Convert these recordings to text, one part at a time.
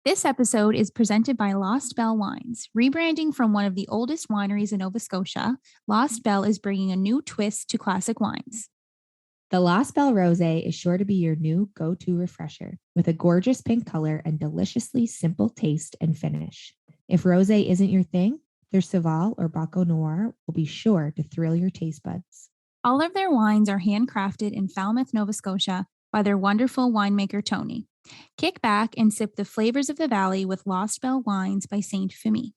This episode is presented by Lost Bell Wines. Rebranding from one of the oldest wineries in Nova Scotia, Lost Bell is bringing a new twist to classic wines. The Lost Bell Rosé is sure to be your new go-to refresher with a gorgeous pink color and deliciously simple taste and finish. If rosé isn't your thing, their Saval or Baco Noir will be sure to thrill your taste buds. All of their wines are handcrafted in Falmouth, Nova Scotia by their wonderful winemaker, Tony. Kick back and sip the flavors of the valley with Lost Bell Wines by Saint Fimi.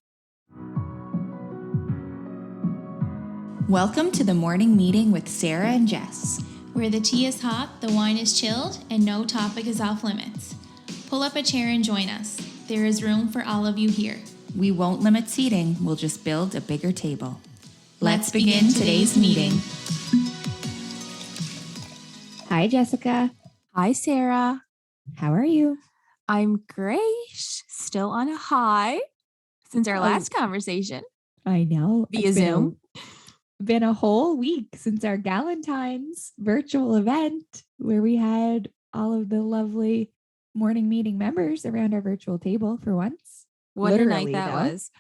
Welcome to the morning meeting with Sarah and Jess, where the tea is hot, the wine is chilled, and no topic is off limits. Pull up a chair and join us. There is room for all of you here. We won't limit seating, we'll just build a bigger table. Let's begin today's meeting. Hi, Jessica. Hi, Sarah. How are you? I'm great. Still on a high since our last conversation. I know. Via Zoom. Been a whole week since our Galentine's virtual event where we had all of the lovely morning meeting members around our virtual table for once. What Literally, a night that though. was.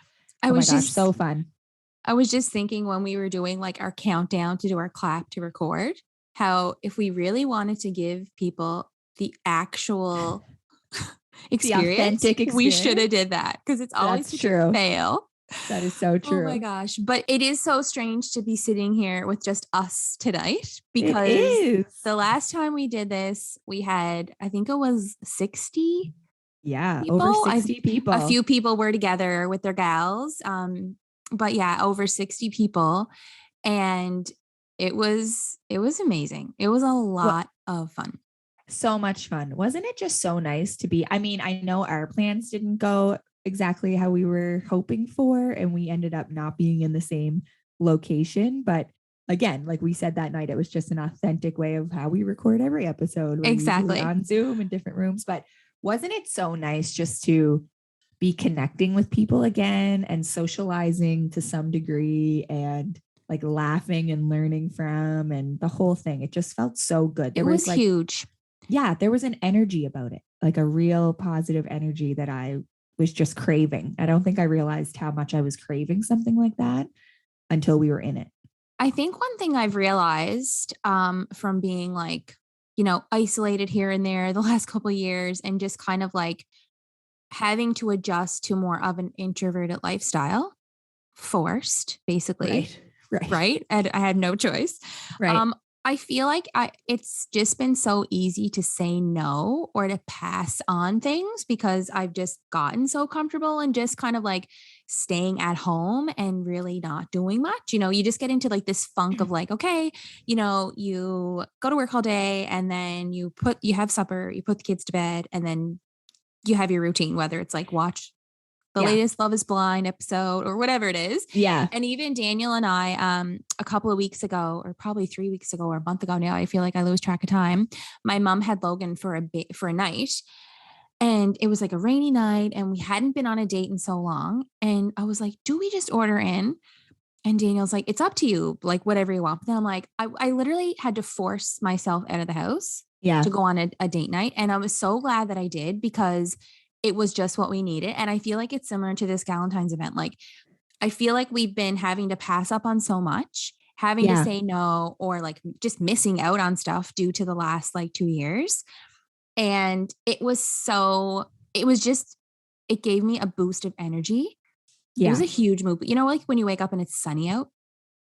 Oh my gosh, so fun. I was just thinking when we were doing like our countdown to do our clap to record, how if we really wanted to give people the actual experience, authentic we experience. should have did that because it's always That's such a true. fail. That is so true. Oh my gosh. But it is so strange to be sitting here with just us tonight because It is. the last time we did this, we had, I think it was 60 Yeah, people. over 60 people. A few people were together with their gals. But yeah, over 60 people. And it was amazing. It was a lot of fun. So much fun. Wasn't it just so nice to be? I mean, I know our plans didn't go exactly how we were hoping for, and we ended up not being in the same location. But again, like we said that night, it was just an authentic way of how we record every episode. We're Exactly. usually on Zoom in different rooms. But wasn't it so nice just to be connecting with people again and socializing to some degree and like laughing and learning from and the whole thing? It just felt so good. It was like, huge. Yeah, there was an energy about it, like a real positive energy that I was just craving. I don't think I realized how much I was craving something like that until we were in it. I think one thing I've realized from being like, isolated here and there the last couple of years and just kind of like having to adjust to more of an introverted lifestyle, forced basically. Right. And I had no choice. Right. I feel like it's just been so easy to say no or to pass on things because I've just gotten so comfortable and just kind of like staying at home and really not doing much. You just get into like this funk of like, okay, you go to work all day and then you have supper, you put the kids to bed, and then you have your routine, whether it's like watch the latest Love is Blind episode or whatever it is. Yeah. And even Daniel and I, a couple of weeks ago, or probably 3 weeks ago or a month ago now, I feel like I lose track of time. My mom had Logan for a night, and it was like a rainy night and we hadn't been on a date in so long. And I was like, do we just order in? And Daniel's like, it's up to you, like whatever you want. But then I'm like, I literally had to force myself out of the house to go on a date night. And I was so glad that I did because it was just what we needed. And I feel like it's similar to this Galentine's event. Like, I feel like we've been having to pass up on so much, having to say no, or like just missing out on stuff due to the last like 2 years. And it gave me a boost of energy. Yeah. It was a huge mood. Like when you wake up and it's sunny out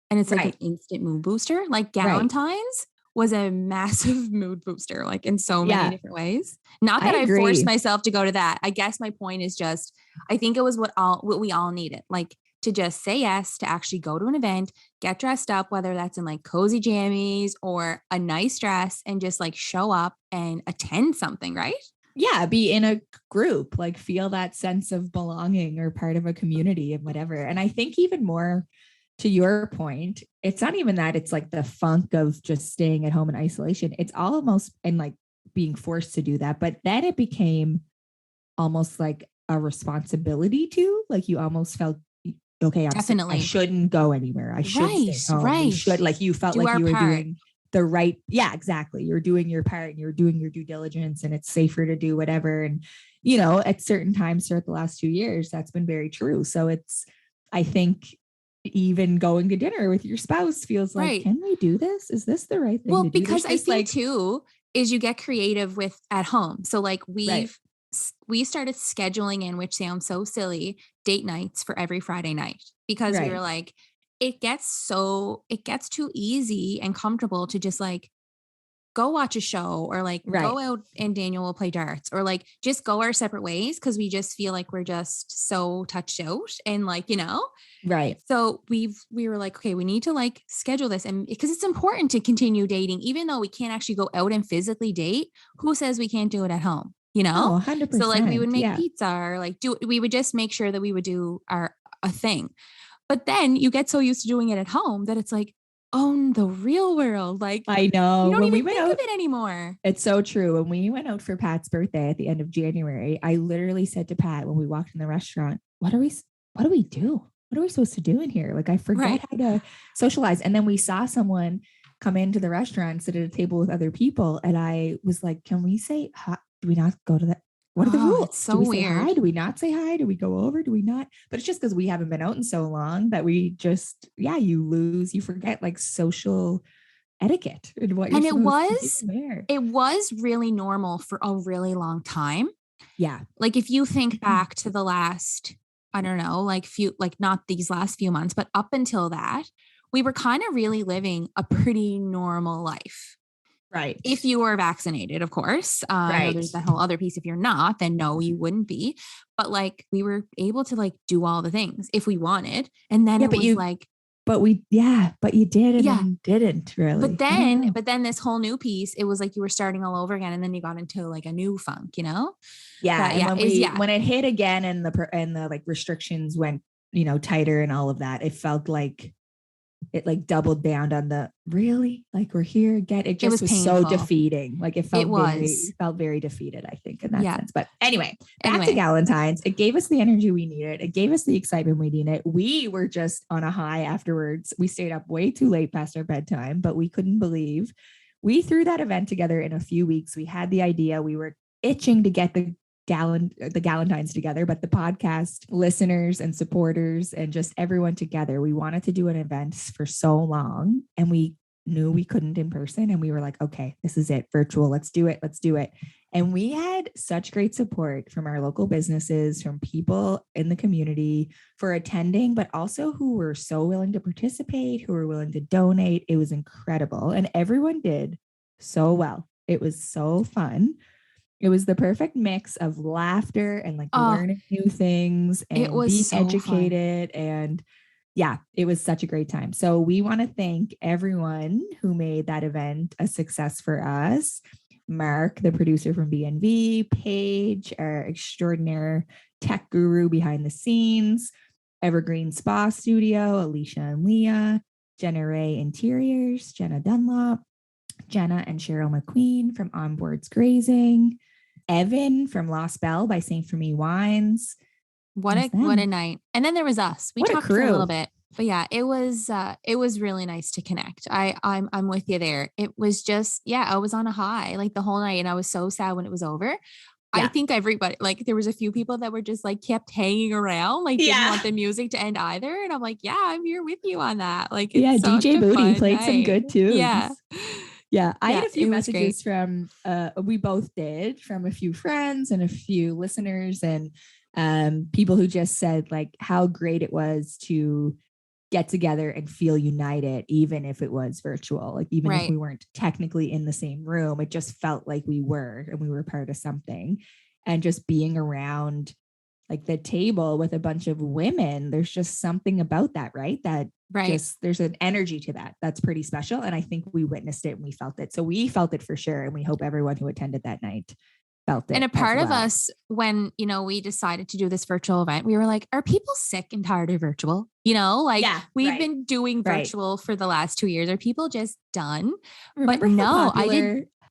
and it's like an instant mood booster, like Galentine's was a massive mood booster, like in so many different ways. Not that I forced myself to go to that. I guess my point is just, I think it was what we all needed, like to just say yes, to actually go to an event, get dressed up, whether that's in like cozy jammies or a nice dress, and just like show up and attend something, right? Yeah, be in a group, like feel that sense of belonging or part of a community and whatever. And I think even more to your point, it's not even that it's like the funk of just staying at home in isolation. It's almost, and like being forced to do that, but then it became almost like a responsibility to, like you almost felt, okay, I shouldn't go anywhere. I should stay home. Right. You should, like you felt like you were doing the right. Yeah, exactly. You're doing your part and you're doing your due diligence and it's safer to do whatever. And you know, at certain times throughout the last 2 years, that's been very true. So I think even going to dinner with your spouse feels like, Right. can we do this? Is this the right thing Well, to do? because I There's think too, is you get creative with at home. So like right, we started scheduling in, which sounds so silly, date nights for every Friday night because we were right, like, it gets too easy and comfortable to just like go watch a show or like right, go out and Daniel will play darts or like just go our separate ways because we just feel like we're just so touched out and like, you know, right. so we were like, okay, we need to like schedule this. And because it's important to continue dating, even though we can't actually go out and physically date, who says we can't do it at home? You know? Oh, So like we 100%. would make Yeah. pizza or like we would just make sure that we would do a thing. But then you get so used to doing it at home that it's like, oh, the real world. Like I you know don't when we even went think out, of it anymore. it's so true. When we went out for Pat's birthday at the end of January, I literally said to Pat when we walked in the restaurant, what do we do? What are we supposed to do in here? Like I forget Right. how to socialize. And then we saw someone come into the restaurant, sit at a table with other people. And I was like, can we say hi? Do we not go to that? What are the Oh, it's rules? so Do we say weird. hi? Do we not say hi? Do we go over? Do we not? But it's just because we haven't been out in so long that we just, you forget like social etiquette and what you're And supposed to do there. it was really normal for a really long time. Yeah. Like if you think back to the last, I don't know, like not these last few months, but up until that, we were kind of really living a pretty normal life. Right. If you were vaccinated, of course. I know Right. there's that whole other piece. If you're not, then no, you wouldn't be. But like we were able to like do all the things if we wanted. And then Yeah, it but was like, but you did and yeah. then didn't really. But then this whole new piece, it was like you were starting all over again, and then you got into like a new funk, you know? Yeah, But and yeah, when it hit again and the like restrictions went, tighter and all of that, it felt like it like doubled down on the really like we're here again. It just was was so painful. defeating. Like it felt very defeated, I think, in that Yeah. sense. But anyway, back to Galentine's. It gave us the energy we needed. It gave us the excitement we needed. We were just on a high afterwards. We stayed up way too late past our bedtime, but we couldn't believe we threw that event together in a few weeks. We had the idea. We were itching to get the Galentine's together, but the podcast listeners and supporters and just everyone together, we wanted to do an event for so long and we knew we couldn't in person. And we were like, okay, this is it, virtual. Let's do it. And we had such great support from our local businesses, from people in the community for attending, but also who were so willing to participate, who were willing to donate. It was incredible. And everyone did so well. It was so fun. It was the perfect mix of laughter and like learning new things and it was being so educated. fun. And yeah, it was such a great time. So we want to thank everyone who made that event a success for us. Mark, the producer from BNV, Paige, our extraordinary tech guru behind the scenes, Evergreen Spa Studio, Alicia and Leah, Jenna Ray Interiors, Jenna Dunlop, Jenna and Cheryl McQueen from Onboards Grazing, Evan from Lost Bell by St. For Me Wines. What a night. And then there was us. We talked for a little bit. But yeah, it was really nice to connect. I'm with you there. It was just, I was on a high like the whole night and I was so sad when it was over. Yeah. I think everybody, like there was a few people that were just like kept hanging around, like didn't want the music to end either. And I'm like, yeah, I'm here with you on that. Like, it's DJ Booty played night. some good tunes. Yeah. I had a few messages from, we both did, from a few friends and a few listeners and people who just said like how great it was to get together and feel united, even if it was virtual, like even if we weren't technically in the same room, it just felt like we were, and we were part of something. And just being around like the table with a bunch of women, there's just something about that, right? Just, there's an energy to that. That's pretty special. And I think we witnessed it and we felt it. So we felt it for sure. And we hope everyone who attended that night felt it. And a part of us, when, we decided to do this virtual event, we were like, are people sick and tired of virtual? We've been doing virtual for the last 2 years. Are people just done? Remember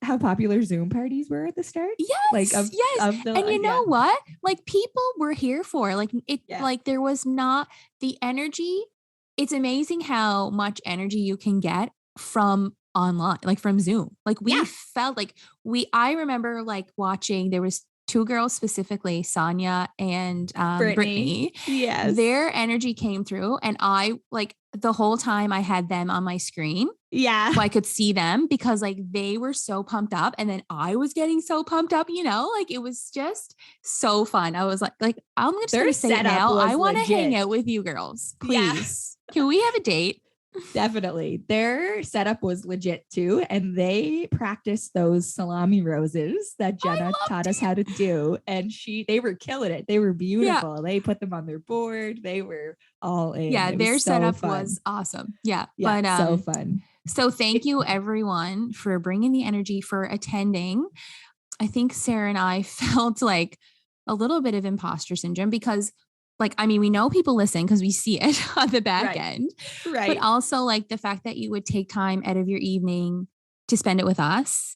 how popular Zoom parties were at the start? Yes. And you know what? Like people were here for like like there was not the energy. It's amazing how much energy you can get from online, like from Zoom. Like we felt like I remember like watching, there was two girls specifically, Sonia and Brittany. Yes. Their energy came through, and I like the whole time I had them on my screen. Yeah. So I could see them because like they were so pumped up, and then I was getting so pumped up, like it was just so fun. I was like I'm just going to say it now. I want to hang out with you girls. Please. Yeah. Can we have a date? Definitely. Their setup was legit too. And they practiced those salami roses that Jenna taught us how to do. And they were killing it. They were beautiful. Yeah. They put them on their board. They were all in. Yeah. Their setup was awesome. Yeah. But so fun. So thank you everyone for bringing the energy, for attending. I think Sarah and I felt like a little bit of imposter syndrome because we know people listen because we see it on the back end, right? But also like the fact that you would take time out of your evening to spend it with us,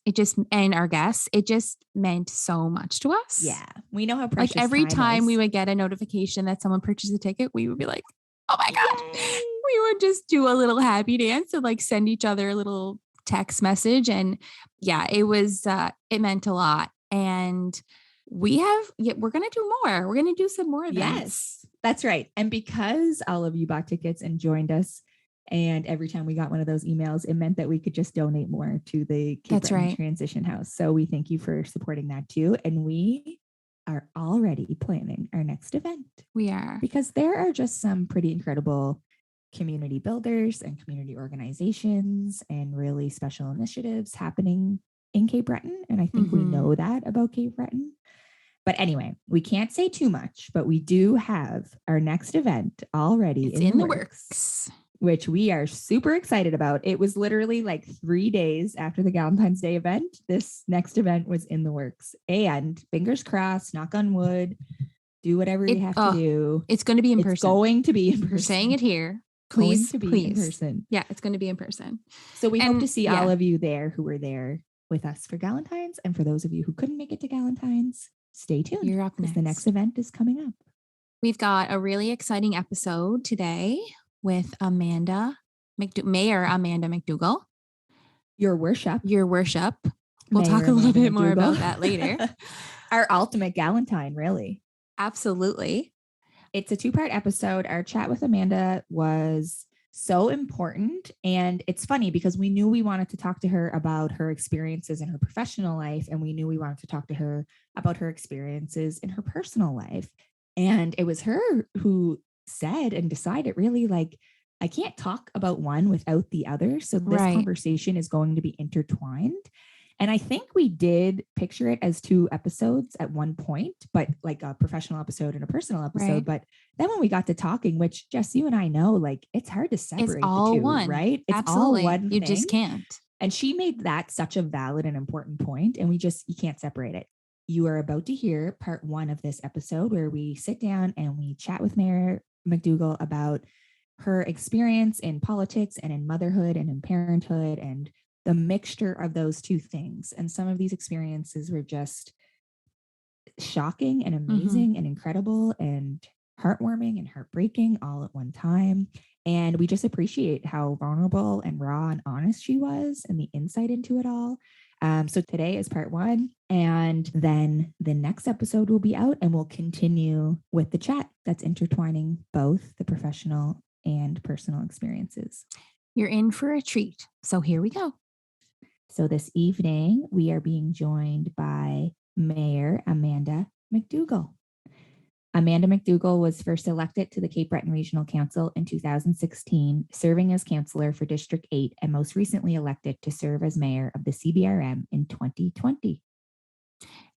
and our guests, it just meant so much to us. Yeah. We know how precious every time we would get a notification that someone purchased a ticket, we would be like, oh my God. Yay. We would just do a little happy dance and send each other a little text message. And yeah, it was, it meant a lot. And we're going to do more. We're going to do some more events. Yes, that's right. And because all of you bought tickets and joined us, and every time we got one of those emails, it meant that we could just donate more to the Cape Breton Transition House. So we thank you for supporting that too. And we are already planning our next event. We are. Because there are just some pretty incredible community builders and community organizations and really special initiatives happening in Cape Breton. And I think we know that about Cape Breton. But anyway, we can't say too much, but we do have our next event already in the works, which we are super excited about. It was literally 3 days after the Valentine's Day event. This next event was in the works, and fingers crossed, knock on wood, do whatever you have to do. It's going to be in person. It's going to be in person. We're saying it here. Please, in person. Yeah, it's going to be in person. So we hope to see all of you there who were there with us for Galentine's. And for those of you who couldn't make it to Galentine's, stay tuned. You're up next. The next event is coming up. We've got a really exciting episode today with Mayor Amanda McDougall. Your worship. We'll talk a little bit more about that later. Our ultimate Galentine, really. Absolutely. It's a 2-part episode. Our chat with Amanda was so important. And it's funny because we knew we wanted to talk to her about her experiences in her professional life. And we knew we wanted to talk to her about her experiences in her personal life. And it was her who said and decided really I can't talk about one without the other. So this conversation is going to be intertwined. And I think we did picture it as 2 episodes at one point, but a professional episode and a personal episode. Right. But then when we got to talking, which Jess, you and I know, it's hard to separate all the two, one, right? It's absolutely all one you thing. Just can't. And she made that such a valid and important point, and you can't separate it. You are about to hear part 1 of this episode where we sit down and we chat with Mayor McDougall about her experience in politics and in motherhood and in parenthood and the mixture of those 2 things. And some of these experiences were just shocking and amazing and incredible and heartwarming and heartbreaking all at one time. And we just appreciate how vulnerable and raw and honest she was and the insight into it all. So today is part 1. And then the next episode will be out and we'll continue with the chat that's intertwining both the professional and personal experiences. You're in for a treat. So here we go. So this evening, we are being joined by Mayor Amanda McDougall. Amanda McDougall was first elected to the Cape Breton Regional Council in 2016, serving as councillor for District 8, and most recently elected to serve as mayor of the CBRM in 2020.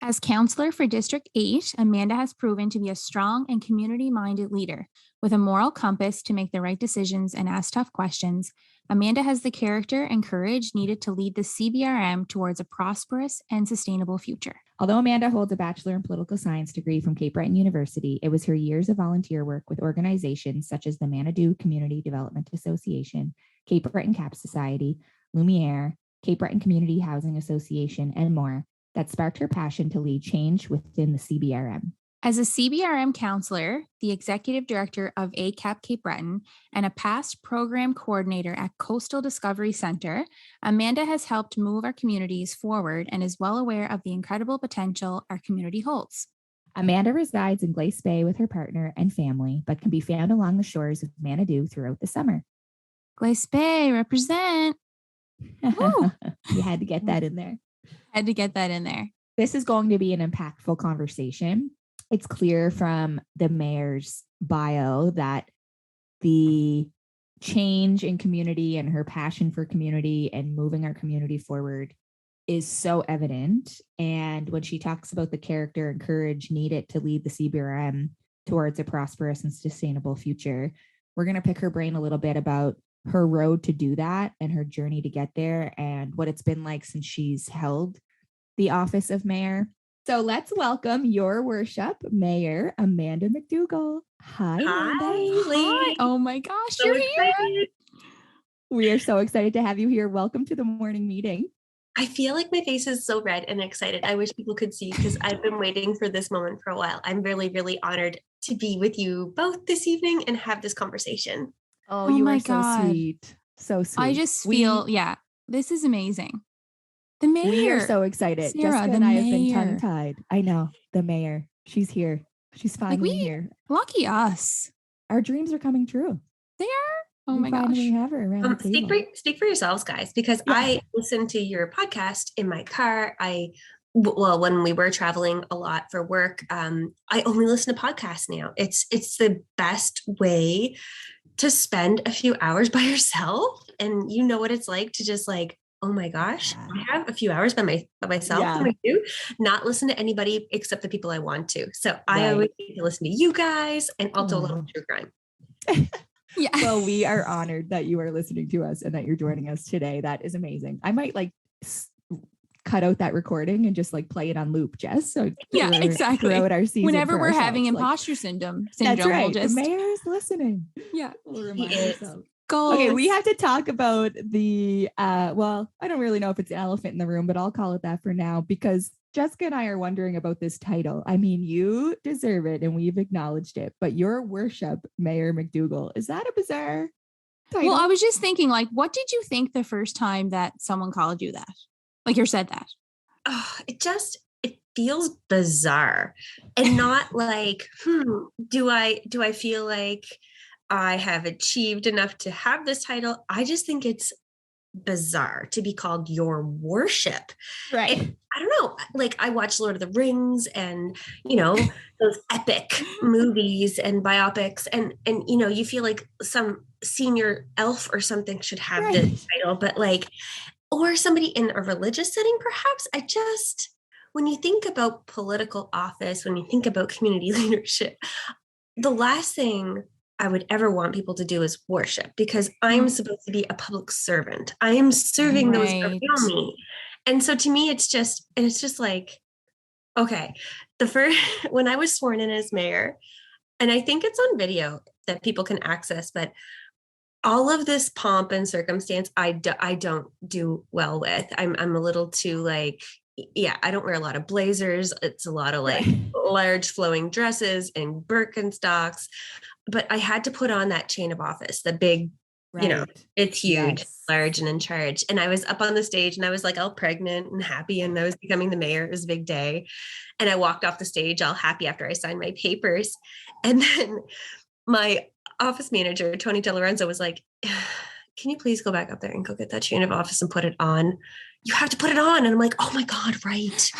As councillor for District 8, Amanda has proven to be a strong and community-minded leader. With a moral compass to make the right decisions and ask tough questions, Amanda has the character and courage needed to lead the CBRM towards a prosperous and sustainable future. Although Amanda holds a Bachelor in Political Science degree from Cape Breton University, it was her years of volunteer work with organizations such as the Manitou Community Development Association, Cape Breton Cap Society, Lumiere, Cape Breton Community Housing Association, and more that sparked her passion to lead change within the CBRM. As a CBRM counselor, the executive director of ACAP Cape Breton, and a past program coordinator at Coastal Discovery Center, Amanda has helped move our communities forward and is well aware of the incredible potential our community holds. Amanda resides in Glace Bay with her partner and family, but can be found along the shores of Manitou throughout the summer. Glace Bay, represent. You had to get that in there. Had to get that in there. This is going to be an impactful conversation. It's clear from the mayor's bio that the change in community and her passion for community and moving our community forward is so evident. And when she talks about the character and courage needed to lead the CBRM towards a prosperous and sustainable future, we're going to pick her brain a little bit about her road to do that and her journey to get there and what it's been like since she's held the office of mayor. So let's welcome your worship, Mayor Amanda McDougall. Hi, Amanda. Hi. Oh my gosh, So you're excited. here. We are so excited to have you here. Welcome to the morning meeting. I feel like my face is so red and excited. I wish people could see because I've been waiting for this moment for a while. I'm really, really honored to be with you both this evening and have this conversation. Oh, Oh you my are so God. sweet. So sweet. I just feel, this is amazing. The mayor. We are so excited. Sarah, Jessica the and I have been mayor. tongue-tied. I know. The mayor. She's here. She's finally here. Lucky us. Our dreams are coming true. They are. Oh We my finally gosh. have her around the Speak table. speak for yourselves, guys, because Yeah. I listen to your podcast in my car. Well, when we were traveling a lot for work, I only listen to podcasts now. It's the best way to spend a few hours by yourself, and you know what it's like to just like, oh my gosh, I have a few hours by myself. Yeah. What do I do? Not listen to anybody except the people I want to. So I Right. always need to listen to you guys and also a little Aw. true crime. Yeah. Well, we are honored that you are listening to us and that you're joining us today. That is amazing. I might cut out that recording and just like play it on loop, Jess. So Yeah, exactly. throughout our season Whenever for we're having ourselves, like, imposter syndrome, that's we'll right. just The mayor is listening. yeah. We'll remind is. ourselves. Goals. Okay, we have to talk about the well, I don't really know if it's an elephant in the room, but I'll call it that for now because Jessica and I are wondering about this title. I mean, you deserve it and we've acknowledged it, but your worship, Mayor McDougall, is that a bizarre title? Well, I was just thinking, like, what did you think the first time that someone called you that? Like, or said that? Oh, it feels bizarre and not like, do I feel like I have achieved enough to have this title? I just think it's bizarre to be called your worship. right. I don't know. Like I watch Lord of the Rings and, you know, those epic movies and biopics and, you know, you feel like some senior elf or something should have this title, but like, or somebody in a religious setting, perhaps. When you think about political office, when you think about community leadership, the last thing I would ever want people to do is worship because I'm supposed to be a public servant. I am serving those around me. And so to me, it's just like, okay, when I was sworn in as mayor, and I think it's on video that people can access, but all of this pomp and circumstance, I don't do well with. I'm a little too like, yeah, I don't wear a lot of blazers. It's a lot of like large flowing dresses and Birkenstocks, but I had to put on that chain of office, the big, you know, it's huge, large and in charge. And I was up on the stage and I was like all pregnant and happy and I was becoming the mayor. It was a big day. And I walked off the stage all happy after I signed my papers. And then my office manager, Tony DeLorenzo, was like, can you please go back up there and go get that chain of office and put it on? You have to put it on. And I'm like, oh my God, right.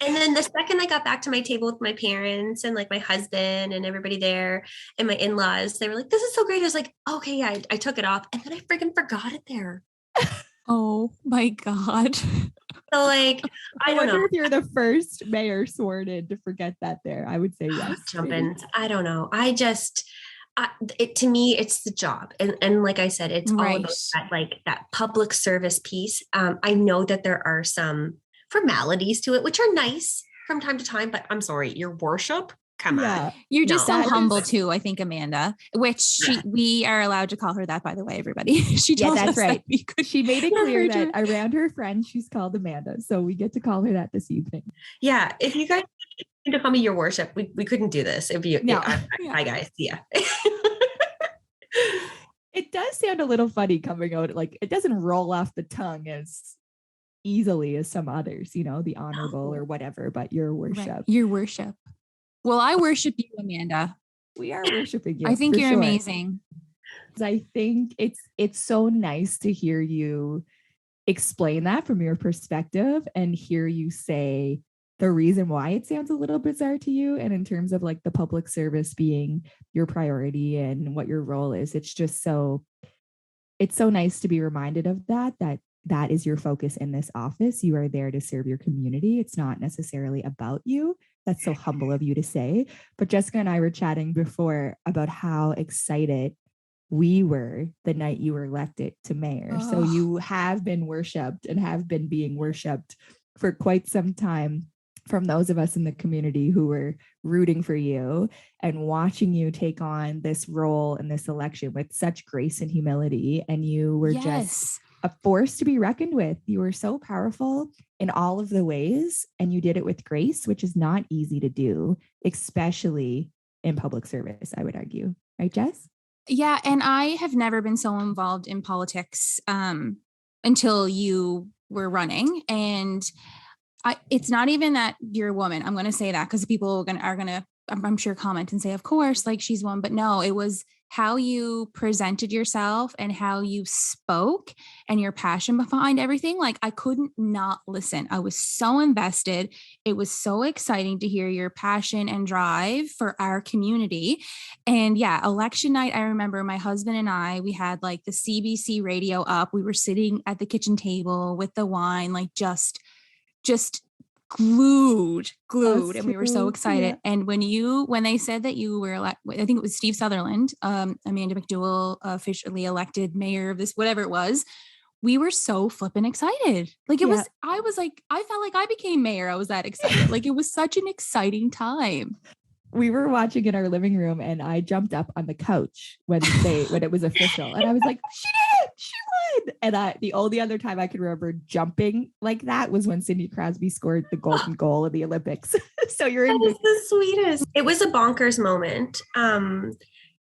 And then the second I got back to my table with my parents and like my husband and everybody there and my in-laws, they were like, this is so great. I was like, okay, yeah, I took it off. And then I freaking forgot it there. Oh my God. So like, I don't wonder know if you're the first mayor sworn in to forget that there. I would say yes. Jumping. I don't know. To me, it's the job. And like I said, it's all about that, like that public service piece. I know that there are some formalities to it, which are nice from time to time, but I'm sorry, your worship, Come Yeah. on. You're just No. so humble too, I think, Amanda, which Yeah. we are allowed to call her that, by the way, everybody. She Yeah, told that's us right. that we could. She made it clear refer to that around her friends, she's called Amanda. So we get to call her that this evening. Yeah. If you guys need to call me your worship, we couldn't do this. If you, No. hi guys. Yeah. It does sound a little funny coming out. Like it doesn't roll off the tongue as easily as some others, you know, the honorable or whatever, but your worship. Right. Your worship. Well, I worship you, Amanda. We are worshiping you. I think for you're sure. amazing. I think it's so nice to hear you explain that from your perspective and hear you say the reason why it sounds a little bizarre to you. And in terms of like the public service being your priority and what your role is, it's so nice to be reminded of that is your focus in this office. You are there to serve your community. It's not necessarily about you. That's so humble of you to say. But Jessica and I were chatting before about how excited we were the night you were elected to mayor. So you have been worshipped and have been being worshipped for quite some time from those of us in the community who were rooting for you and watching you take on this role in this election with such grace and humility. And you were just a force to be reckoned with. You were so powerful in all of the ways, and you did it with grace, which is not easy to do, especially in public service, I would argue. Right, Jess? Yeah. And I have never been so involved in politics until you were running. And it's not even that you're a woman. I'm going to say that because people are going to, I'm sure, comment and say, of course, like she's one. But no, it was how you presented yourself and how you spoke and your passion behind everything. Like I couldn't not listen. I was so invested. It was so exciting to hear your passion and drive for our community. And yeah, election night, I remember my husband and I, we had like the CBC radio up. We were sitting at the kitchen table with the wine, like just glued. And we were so excited. Yeah. And when they said that you were I think it was Steve Sutherland, Amanda McDougall officially elected mayor of this, whatever it was, we were so flippin' excited. Like it was, I felt like I became mayor. I was that excited. Like it was such an exciting time. We were watching in our living room and I jumped up on the couch when it was official. And I was like, she won. And the only other time I could remember jumping like that was when Cindy Crosby scored the golden goal in the Olympics. So you're in the sweetest. It was a bonkers moment.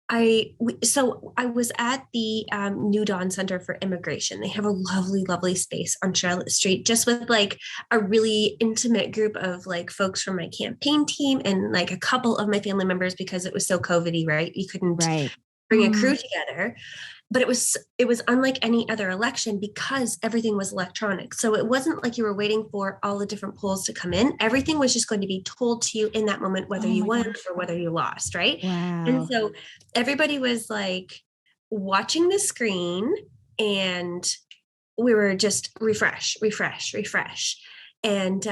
I was at the New Dawn Center for Immigration. They have a lovely space on Charlotte Street, just with like a really intimate group of like folks from my campaign team and like a couple of my family members because it was so COVID-y, right? You couldn't bring a crew together. But it was unlike any other election because everything was electronic. So it wasn't like you were waiting for all the different polls to come in. Everything was just going to be told to you in that moment, whether you won or whether you lost, right? Wow. And so everybody was like watching the screen and we were just refresh. And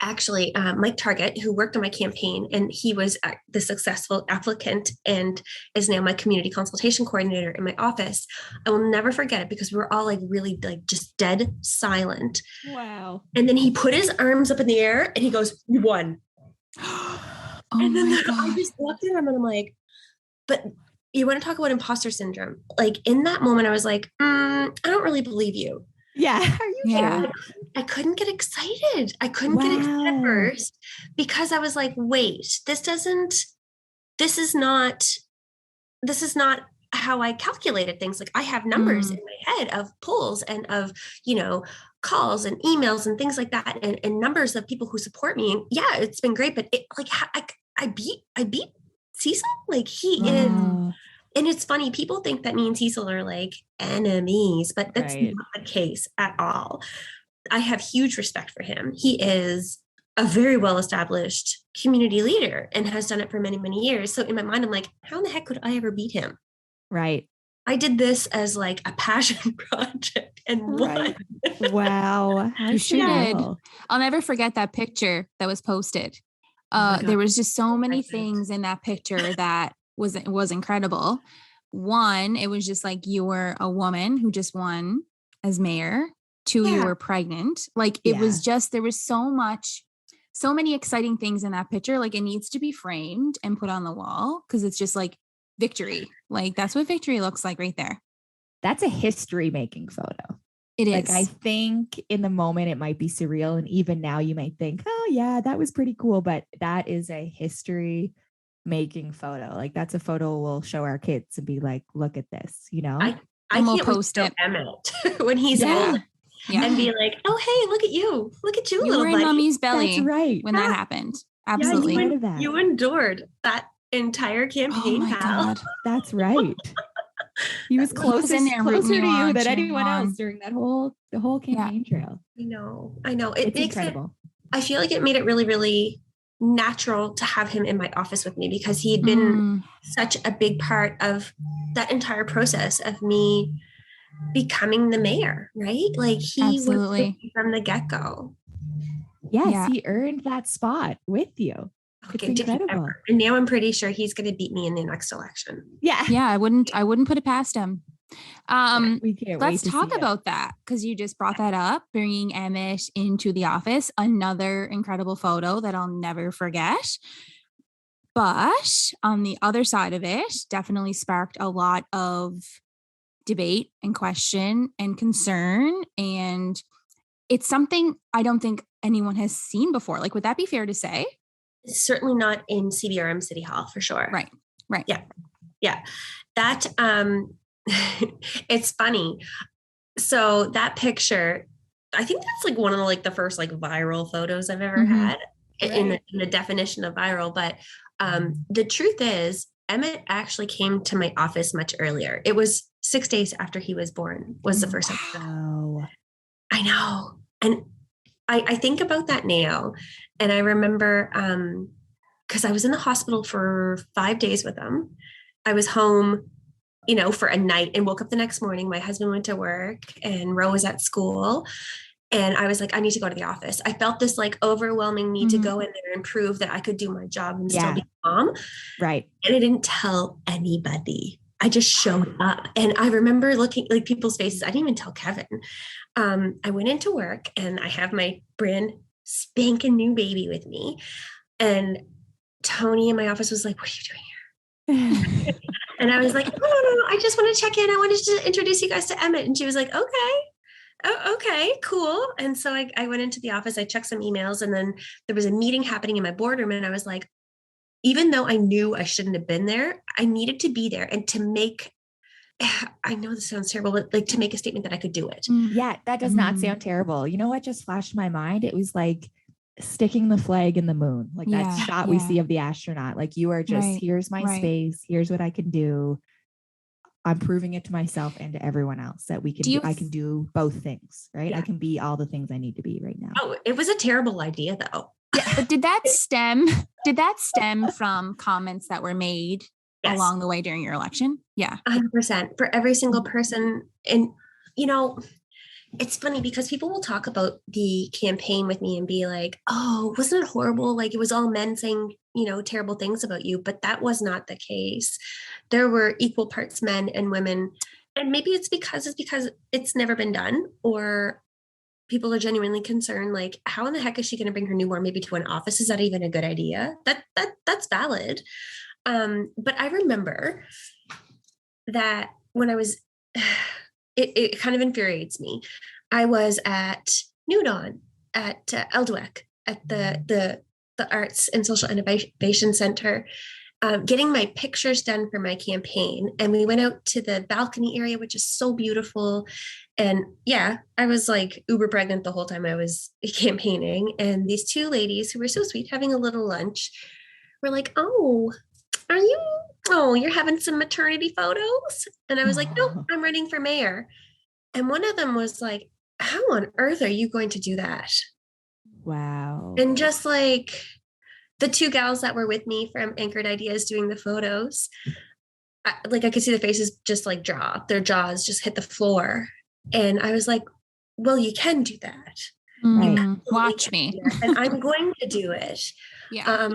actually, Mike Target, who worked on my campaign, and he was the successful applicant and is now my community consultation coordinator in my office. I will never forget it because we were all like really like just dead silent. Wow. And then he put his arms up in the air and he goes, "You won." And then I just looked at him and I'm like, but you want to talk about imposter syndrome? Like in that moment, I was like, I don't really believe you. Yeah. Are you sure? I couldn't get excited. I couldn't get excited at first because I was like, wait, this is not how I calculated things. Like I have numbers in my head of polls and of, calls and emails and things like that. And numbers of people who support me. And yeah, it's been great, but I beat Cecil. Like he is. And it's funny, people think that me and Cecil are like enemies, but that's not the case at all. I have huge respect for him. He is a very well-established community leader and has done it for many, many years. So in my mind, I'm like, how in the heck could I ever beat him? Right. I did this as like a passion project and won. Wow. You sure did. I'll never forget that picture that was posted. There was just so many things in that picture that was incredible. One, it was just like you were a woman who just won as mayor. Two, you were pregnant. Like it was just, there was so much so many exciting things in that picture. Like it needs to be framed and put on the wall because it's just like victory. Like that's what victory looks like right there. That's a history making photo. It is. Like I think in the moment it might be surreal. And even now you might think, oh yeah, that was pretty cool. But that is a history making photo. Like that's a photo we'll show our kids and be like, look at this, you know? I And we'll can't wait post to it. show Emmett when he's old Yeah. and be like, oh, hey, look at you. Look at you, You little were in buddy. mommy's belly That's right. when that happened. Absolutely. Yeah, you endured that entire campaign, Oh my pal. God. That's right. He was He was closer, in there closer rooting to you you on, than cheering anyone you on. else during the whole campaign trail. I know. It It's makes incredible. I feel like it made it really, really natural to have him in my office with me because he had been such a big part of that entire process of me becoming the mayor, right? Like he Absolutely. was with me from the get-go. Yes, Yeah. he earned that spot with you. Okay, It's did he incredible. ever? And now I'm pretty sure he's going to beat me in the next election. Yeah. Yeah, I wouldn't put it past him. We can't Let's wait to talk see about that because you just brought that up, bringing Emmett into the office. Another incredible photo that I'll never forget. But on the other side of it, definitely sparked a lot of debate and question and concern. And it's something I don't think anyone has seen before. Like, would that be fair to say? Certainly not in CBRM City Hall for sure. Right. Yeah. That it's funny. So that picture, I think that's like one of the first like viral photos I've ever had in the definition of viral. But the truth is, Emmett actually came to my office much earlier. It was 6 days after he was born was the first time. Wow. I know. And I think about that now. And I remember because I was in the hospital for 5 days with him. I was home, for a night and woke up the next morning. My husband went to work and Ro was at school. And I was like, I need to go to the office. I felt this like overwhelming need to go in there and prove that I could do my job and still be mom. Right. And I didn't tell anybody. I just showed up. And I remember looking like people's faces. I didn't even tell Kevin. I went into work and I have my brand spanking new baby with me. And Tony in my office was like, what are you doing here? And I was like, no, I just want to check in. I wanted to introduce you guys to Emmett. And she was like, okay. Oh, okay, cool. And so I went into the office, I checked some emails, and then there was a meeting happening in my boardroom. And I was like, even though I knew I shouldn't have been there, I needed to be there and to make, I know this sounds terrible, but like to make a statement that I could do it. Yeah, that does not sound terrible. You know what just flashed my mind? It was like sticking the flag in the moon, like that shot we see of the astronaut. Like you are just, here's my space, here's what I can do. I'm proving it to myself and to everyone else that we can I can do both things, right? I can be all the things I need to be right now. Oh, it was a terrible idea though. Yeah, but did that stem from comments that were made along the way during your election? Yeah. 100% for every single person. And, it's funny because people will talk about the campaign with me and be like, oh, wasn't it horrible? Like it was all men saying, terrible things about you, but that was not the case. There were equal parts men and women. And maybe it's because it's never been done, or people are genuinely concerned. Like, how in the heck is she going to bring her newborn maybe to an office? Is that even a good idea? That's valid. But I remember that when I was, it kind of infuriates me. I was at New Dawn at Eldwick at the Arts and Social Innovation Center, getting my pictures done for my campaign. And we went out to the balcony area, which is so beautiful. And I was like uber pregnant the whole time I was campaigning. And these two ladies who were so sweet, having a little lunch, were like, oh, you're having some maternity photos? And I was like, no, I'm running for mayor. And one of them was like, how on earth are you going to do that? Wow. And just like the two gals that were with me from Anchored Ideas doing the photos, I could see their faces just like drop, their jaws just hit the floor. And I was like, well, you can do that. Right. Watch me. And I'm going to do it. Yeah.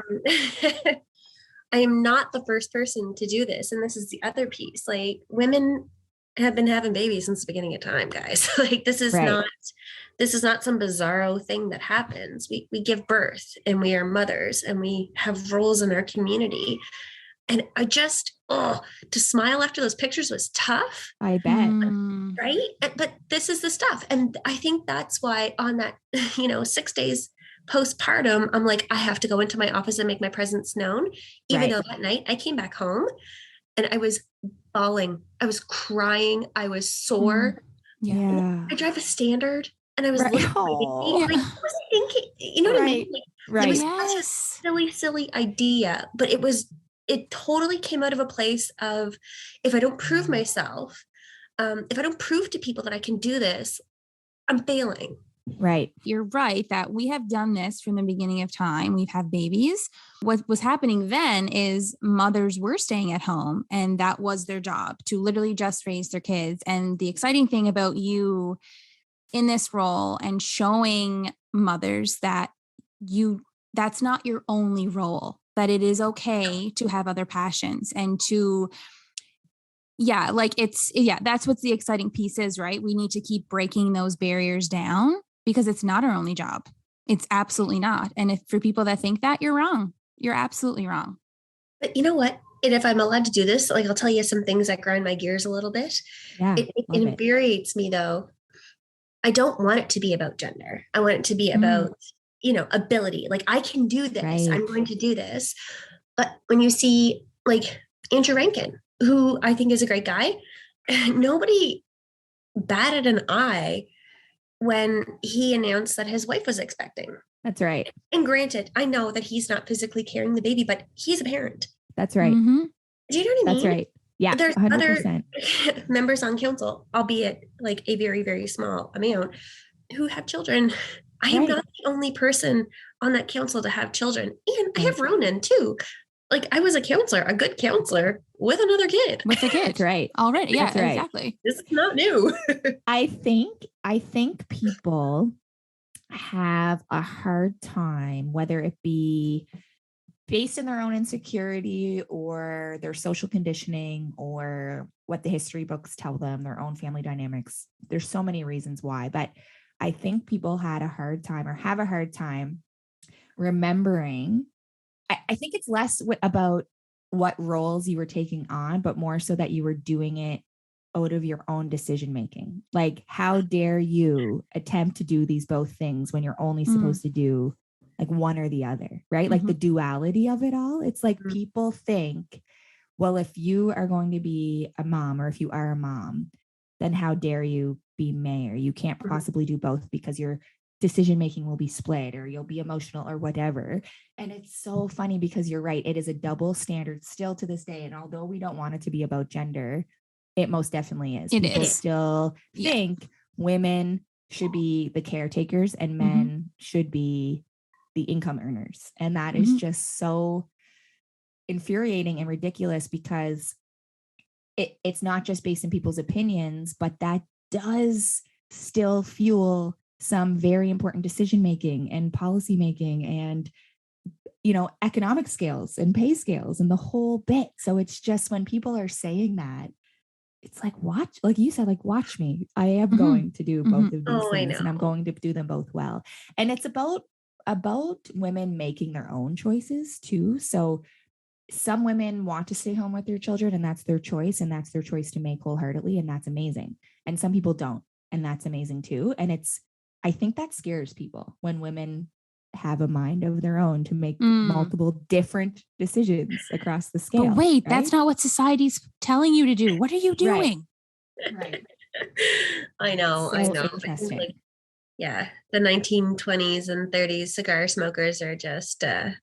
I am not the first person to do this. And this is the other piece. Like, women have been having babies since the beginning of time, guys. Like, this is not This is not some bizarro thing that happens. We give birth and we are mothers and we have roles in our community. And I just, to smile after those pictures was tough. I bet. Right. But this is the stuff. And I think that's why on that, 6 days postpartum, I'm like, I have to go into my office and make my presence known. Even though that night I came back home and I was bawling. I was crying. I was sore. Yeah. I drive a Standard and I was looking at my baby. Like, I was thinking, you know what I mean? Like, it was such a silly idea, but it totally came out of a place of, if I don't prove myself, if I don't prove to people that I can do this, I'm failing. Right. You're right that we have done this from the beginning of time. We've had babies. What was happening then is mothers were staying at home and that was their job, to literally just raise their kids. And the exciting thing about you in this role and showing mothers that that's not your only role, that it is okay to have other passions and to, that's what the exciting piece is, right? We need to keep breaking those barriers down because it's not our only job. It's absolutely not. And for people that think that, you're wrong. You're absolutely wrong. But you know what? And if I'm allowed to do this, like, I'll tell you some things that grind my gears a little bit. Yeah, it infuriates me though. I don't want it to be about gender. I want it to be about, ability. Like, I can do this. Right. I'm going to do this. But when you see like Andrew Rankin, who I think is a great guy, nobody batted an eye when he announced that his wife was expecting. That's right. And granted, I know that he's not physically carrying the baby, but he's a parent. That's right. Mm-hmm. Do you know what I mean? That's right. Yeah. There's 100%. other members on council, albeit like a very, very small amount, who have children. I am not the only person on that council to have children. And I have Ronan too. Like, I was a good counselor with another kid. With a kid. That's right. Already. Yeah, exactly. This is not new. I think people have a hard time, whether it be based in their own insecurity or their social conditioning or what the history books tell them, their own family dynamics. There's so many reasons why, but I think people have a hard time remembering. I think it's less about what roles you were taking on, but more so that you were doing it out of your own decision making. Like, how dare you attempt to do these both things when you're only supposed to do like one or the other, right? Like the duality of it all. It's like people think, well, if you are going to be a mom or if you are a mom, then how dare you be mayor? You can't possibly do both because your decision making will be split or you'll be emotional or whatever. And it's so funny because you're right. It is a double standard still to this day. And although we don't want it to be about gender, it most definitely is. People still think women should be the caretakers and men should be the income earners. And that is just so infuriating and ridiculous because it's not just based in people's opinions, but that does still fuel some very important decision making and policy making and, economic scales and pay scales and the whole bit. So it's just when people are saying that, it's like, watch, like you said, like, watch me. I am going to do both of these things and I'm going to do them both well. And it's about women making their own choices too. So some women want to stay home with their children and that's their choice and that's their choice to make wholeheartedly. And that's amazing. And some people don't. And that's amazing too. And I think that scares people when women have a mind of their own to make multiple different decisions across the scale. But wait, that's not what society's telling you to do. What are you doing? Right. I know. Interesting. Like, yeah. The 1920s and 30s cigar smokers are just, they're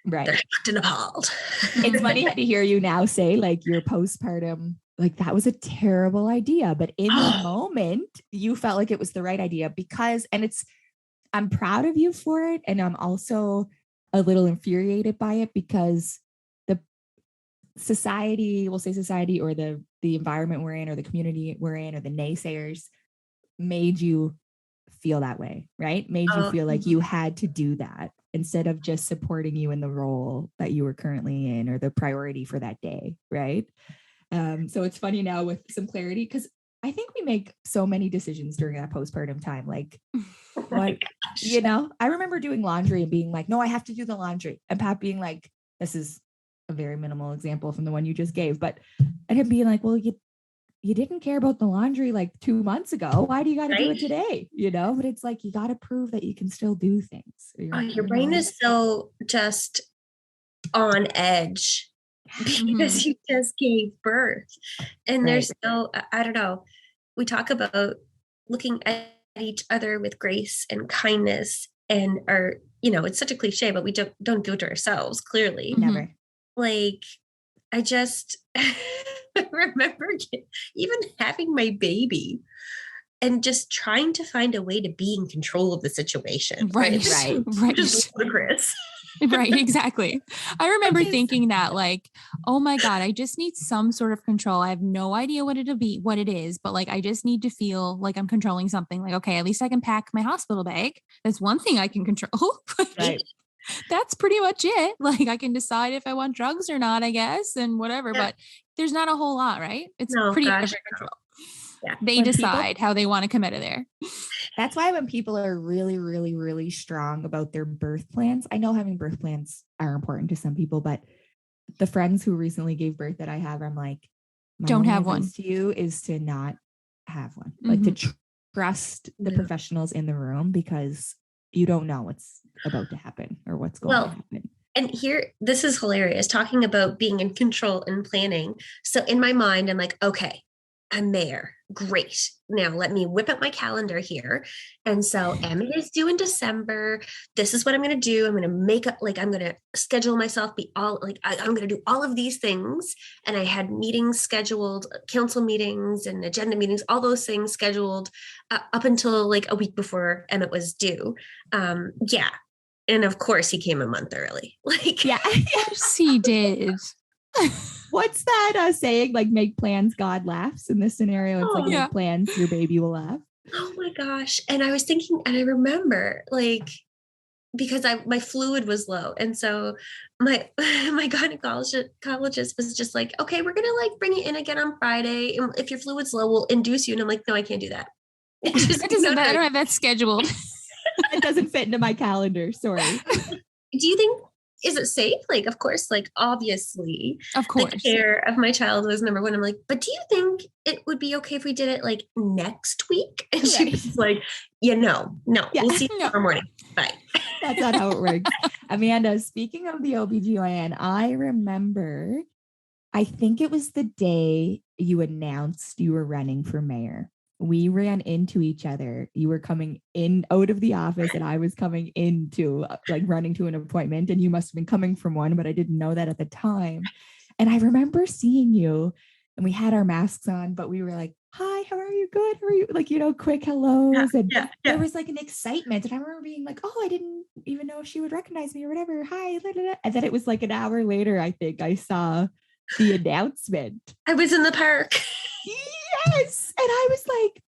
shocked and appalled. It's funny to hear you now say like your postpartum, like that was a terrible idea, but in the moment you felt like it was the right idea because, I'm proud of you for it. And I'm also a little infuriated by it because the society, we'll say society or the environment we're in or the community we're in or the naysayers made you feel that way, right? Made you feel like you had to do that instead of just supporting you in the role that you were currently in or the priority for that day, right? So it's funny now with some clarity because I think we make so many decisions during that postpartum time. Like, Oh my what, gosh. I remember doing laundry and being like, no, I have to do the laundry. And Pat being like, this is a very minimal example from the one you just gave, but, and him being like, well, you didn't care about the laundry like 2 months ago. Why do you got to do Right? it today? But it's like, you got to prove that you can still do things. Oh, your brain is so just on edge because you just gave birth. And Right. there's no, I don't know. We talk about looking at each other with grace and kindness and are, it's such a cliche, but we don't do it to ourselves, clearly. Never. Like, I just remember even having my baby and just trying to find a way to be in control of the situation. Right. Which is ludicrous. Right, exactly. I remember thinking that, like, oh my God, I just need some sort of control. I have no idea what it is, but like, I just need to feel like I'm controlling something. Like, okay, at least I can pack my hospital bag. That's one thing I can control. Right. That's pretty much it. Like, I can decide if I want drugs or not, I guess, and whatever, but there's not a whole lot, right? It's pretty under control. Yeah. They decide how they want to come out of there. That's why when people are really, really, really strong about their birth plans, I know having birth plans are important to some people, but the friends who recently gave birth that I have, I'm like, don't have one. To you is to not have one, like to trust the professionals in the room, because you don't know what's about to happen or what's going to happen. And this is hilarious, talking about being in control and planning. So in my mind, I'm like, okay, I'm there. Great. Now let me whip up my calendar here. And so Emmett is due in December. This is what I'm going to do. I'm going to make up, like, I'm going to schedule myself, I'm going to do all of these things. And I had meetings scheduled, council meetings and agenda meetings, all those things scheduled up until like a week before Emmett was due. Yeah. And of course he came a month early. Like, yeah, yes, he did. What's that saying? Like, make plans, God laughs. In this scenario, it's make plans, your baby will laugh. Oh my gosh. And I was thinking, and I remember, like, because my fluid was low. And so my gynecologist was just like, okay, we're going to like bring you in again on Friday. And if your fluid's low, we'll induce you. And I'm like, no, I can't do that. It doesn't matter. I don't have that scheduled. It doesn't fit into my calendar. Sorry. Do you think, is it safe? Like, of course, like, obviously, of course, the care of my child was number one. I'm like, but do you think it would be okay if we did it like next week? And she was like, no, we'll see you tomorrow morning. Bye. That's not how it works. Amanda, speaking of the OBGYN, I remember, I think it was the day you announced you were running for mayor. We ran into each other. You were coming in out of the office and I was coming into like running to an appointment, and you must have been coming from one, but I didn't know that at the time. And I remember seeing you and we had our masks on, but we were like, hi, how are you? Good. How are you? Like, quick hellos. And there was like an excitement. And I remember being like, oh, I didn't even know if she would recognize me or whatever. Hi. And then it was like an hour later, I think I saw the announcement. I was in the park. Yes. And I was like,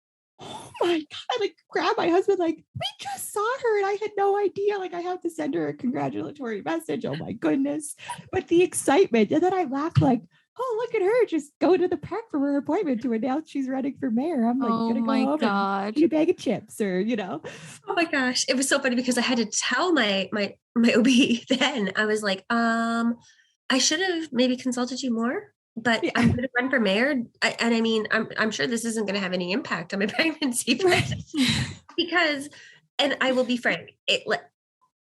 oh my God, I like grabbed my husband, like, we just saw her and I had no idea. Like, I have to send her a congratulatory message. Oh my goodness. But the excitement. And then I laughed like, oh, look at her just go to the park for her appointment to announce she's running for mayor. I'm like, oh my God, eat a bag of chips or, Oh my gosh. It was so funny because I had to tell my OB then. I was like, I should have maybe consulted you more, but I'm going to run for mayor. I'm sure this isn't going to have any impact on my pregnancy, but because, and I will be frank,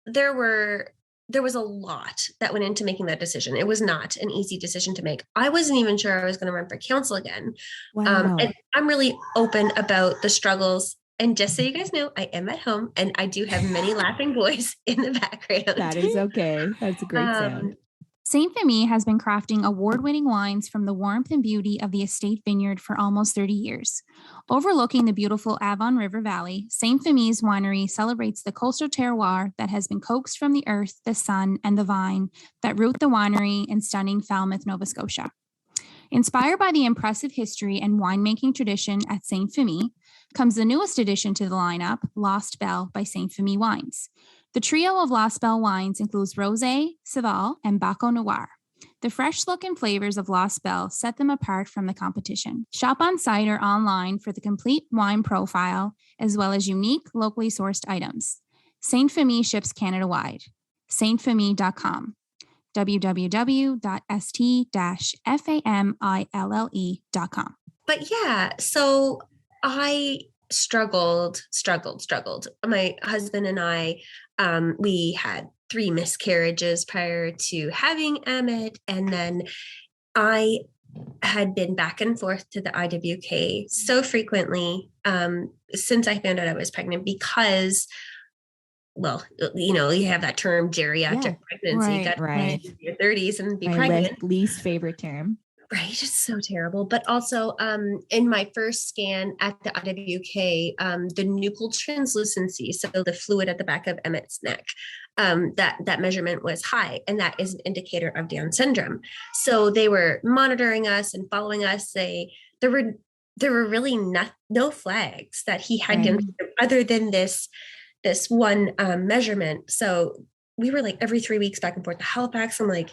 there was a lot that went into making that decision. It was not an easy decision to make. I wasn't even sure I was going to run for council again. Wow. And I'm really open about the struggles. And just so you guys know, I am at home and I do have many laughing boys in the background. That is okay. That's a great sound. Saint Femi has been crafting award-winning wines from the warmth and beauty of the estate vineyard for almost 30 years. Overlooking the beautiful Avon River Valley, Saint Femi's winery celebrates the coastal terroir that has been coaxed from the earth, the sun, and the vine that root the winery in stunning Falmouth, Nova Scotia. Inspired by the impressive history and winemaking tradition at Saint Femi, comes the newest addition to the lineup, Lost Belle by Saint Femi Wines. The trio of Lost Belle wines includes Rosé, Céval, and Baco Noir. The fresh look and flavors of Lost Bell set them apart from the competition. Shop on site or online for the complete wine profile, as well as unique, locally sourced items. Saint Famille ships Canada-wide. saintfamille.com. www.st-famille.com. But yeah, so I struggled. My husband and I, we had 3 miscarriages prior to having Emmett. And then I had been back and forth to the IWK so frequently since I found out I was pregnant because, well, you have that term geriatric pregnancy. You got to right. in your 30s and be My pregnant. least favorite term. Right. It's so terrible. But also in my first scan at the IWK, the nuchal translucency, so the fluid at the back of Emmett's neck, that measurement was high. And that is an indicator of Down syndrome. So they were monitoring us and following us. There were really no flags that he had Down syndrome other than this one measurement. So we were like every 3 weeks back and forth to Halifax. I'm like,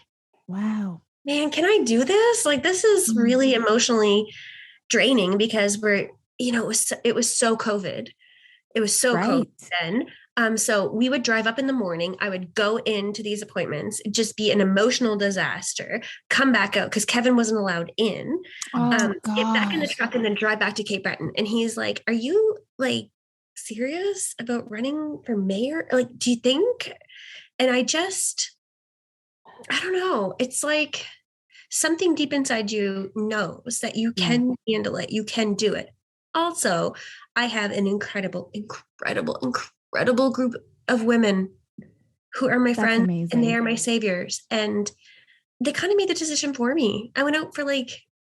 wow. Man, can I do this? Like, this is really emotionally draining because it was so COVID. It was so COVID then. So we would drive up in the morning. I would go into these appointments, just be an emotional disaster, come back out because Kevin wasn't allowed in, get back in the truck and then drive back to Cape Breton. And he's like, are you like serious about running for mayor? Like, do you think? And I don't know. It's like something deep inside you knows that you can handle it. You can do it. Also, I have an incredible group of women who are my friends. Amazing. And they are my saviors. And they kind of made the decision for me. I went out for like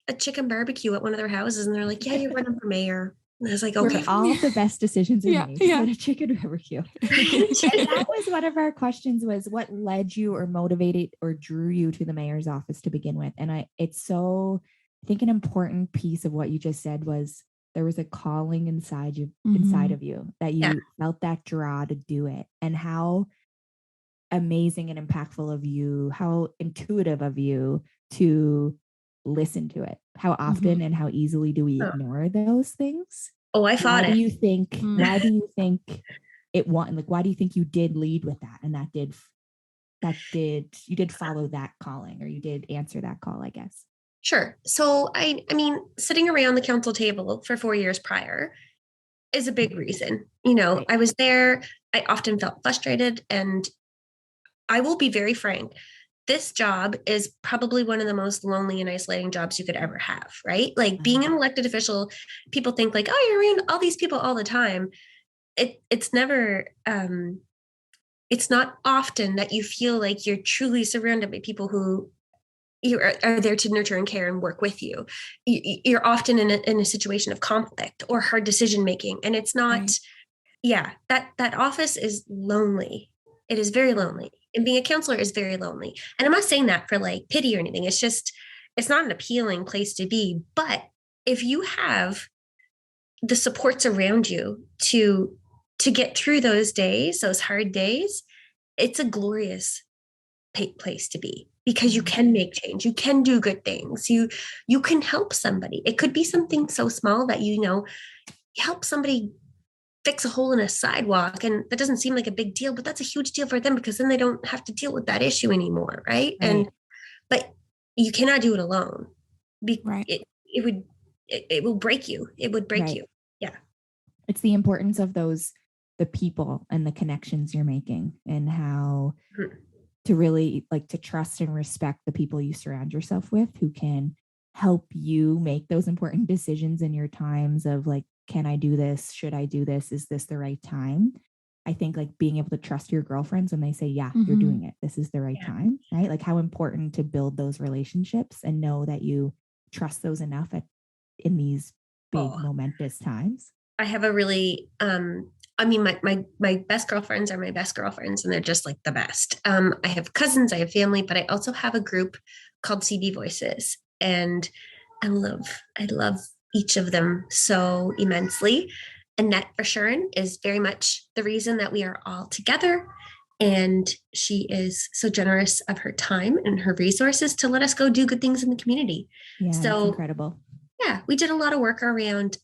a chicken barbecue at one of their houses and they're like, yeah, you're running for mayor. And I was like, okay. Where all the best decisions are made at a chicken barbecue. That was one of our questions was what led you or motivated or drew you to the mayor's office to begin with? And I think an important piece of what you just said was there was a calling inside of you that you felt that draw to do it. And how amazing and impactful of you, how intuitive of you to listen to it. How often and how easily do we ignore those things? Oh, I fought it. Why do you think it won? Like, why do you think you did lead with that? And you did follow that calling, or you did answer that call, I guess. Sure. So I mean, sitting around the council table for 4 years prior is a big reason. Right. I was there. I often felt frustrated, and I will be very frank. This job is probably one of the most lonely and isolating jobs you could ever have, right? Like being an elected official, people think like, oh, you're around all these people all the time. It's never, it's not often that you feel like you're truly surrounded by people who you are there to nurture and care and work with you. You're often in a situation of conflict or hard decision making. And it's not, that office is lonely. It is very lonely. And being a counselor is very lonely. And I'm not saying that for like pity or anything. It's just, it's not an appealing place to be. But if you have the supports around you to get through those days, those hard days, it's a glorious place to be because you can make change. You can do good things. You can help somebody. It could be something so small that, help somebody fix a hole in a sidewalk, and that doesn't seem like a big deal, but that's a huge deal for them because then they don't have to deal with that issue anymore, right? But you cannot do it alone. It will break you. It would break you. Yeah. It's the importance of the people and the connections you're making, and how to really to trust and respect the people you surround yourself with, who can help you make those important decisions in your times of like, can I do this? Should I do this? Is this the right time? I think being able to trust your girlfriends when they say, yeah, you're doing it. This is the right time, right? Like how important to build those relationships and know that you trust those enough in these big momentous times. I have a really, my best girlfriends are my best girlfriends, and they're just like the best. I have cousins, I have family, but I also have a group called CB Voices, and I love each of them so immensely. Annette Verschuren is very much the reason that we are all together. And she is so generous of her time and her resources to let us go do good things in the community. Yeah, so that's incredible. Yeah, we did a lot of work around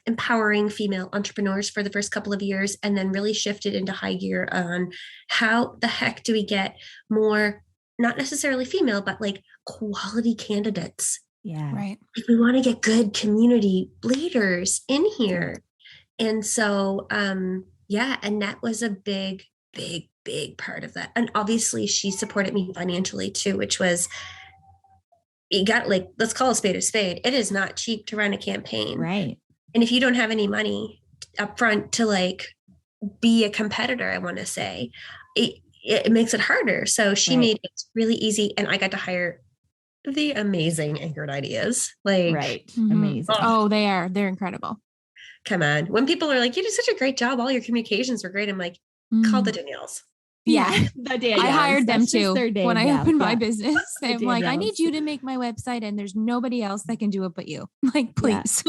empowering female entrepreneurs for the first couple of years, and then really shifted into high gear on how the heck do we get more, not necessarily female, but like quality candidates. Yeah. Right. We want to get good community leaders in here. And so, yeah, and that was a big, big, big part of that. And obviously she supported me financially too, which was, you got, like, let's call a spade a spade. It is not cheap to run a campaign. Right. And if you don't have any money up front to like be a competitor, I want to say, it makes it harder. So she made it really easy. And I got to hire the amazing Anchored Ideas. Like, Amazing. Oh, they're incredible. Come on. When people are like, you did such a great job, all your communications were great, I'm like, call the Danielles. Yeah, the Danielles. I hired them too when I opened my business. I'm like, I need you to make my website, and there's nobody else that can do it but you. Like, please.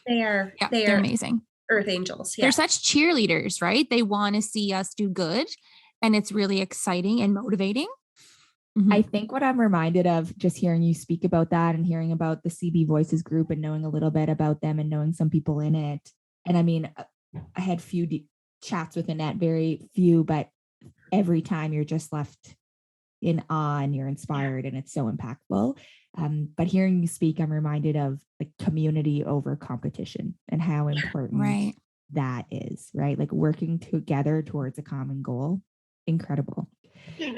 They're amazing. Earth angels. Yeah. They're such cheerleaders, right? They want to see us do good, and it's really exciting and motivating. I think what I'm reminded of just hearing you speak about that and hearing about the CB Voices group and knowing a little bit about them and knowing some people in it. And I mean, I had few chats with Annette, very few, but every time you're just left in awe and you're inspired and it's so impactful. But hearing you speak, I'm reminded of like community over competition and how important that is, right? Like working together towards a common goal. Incredible.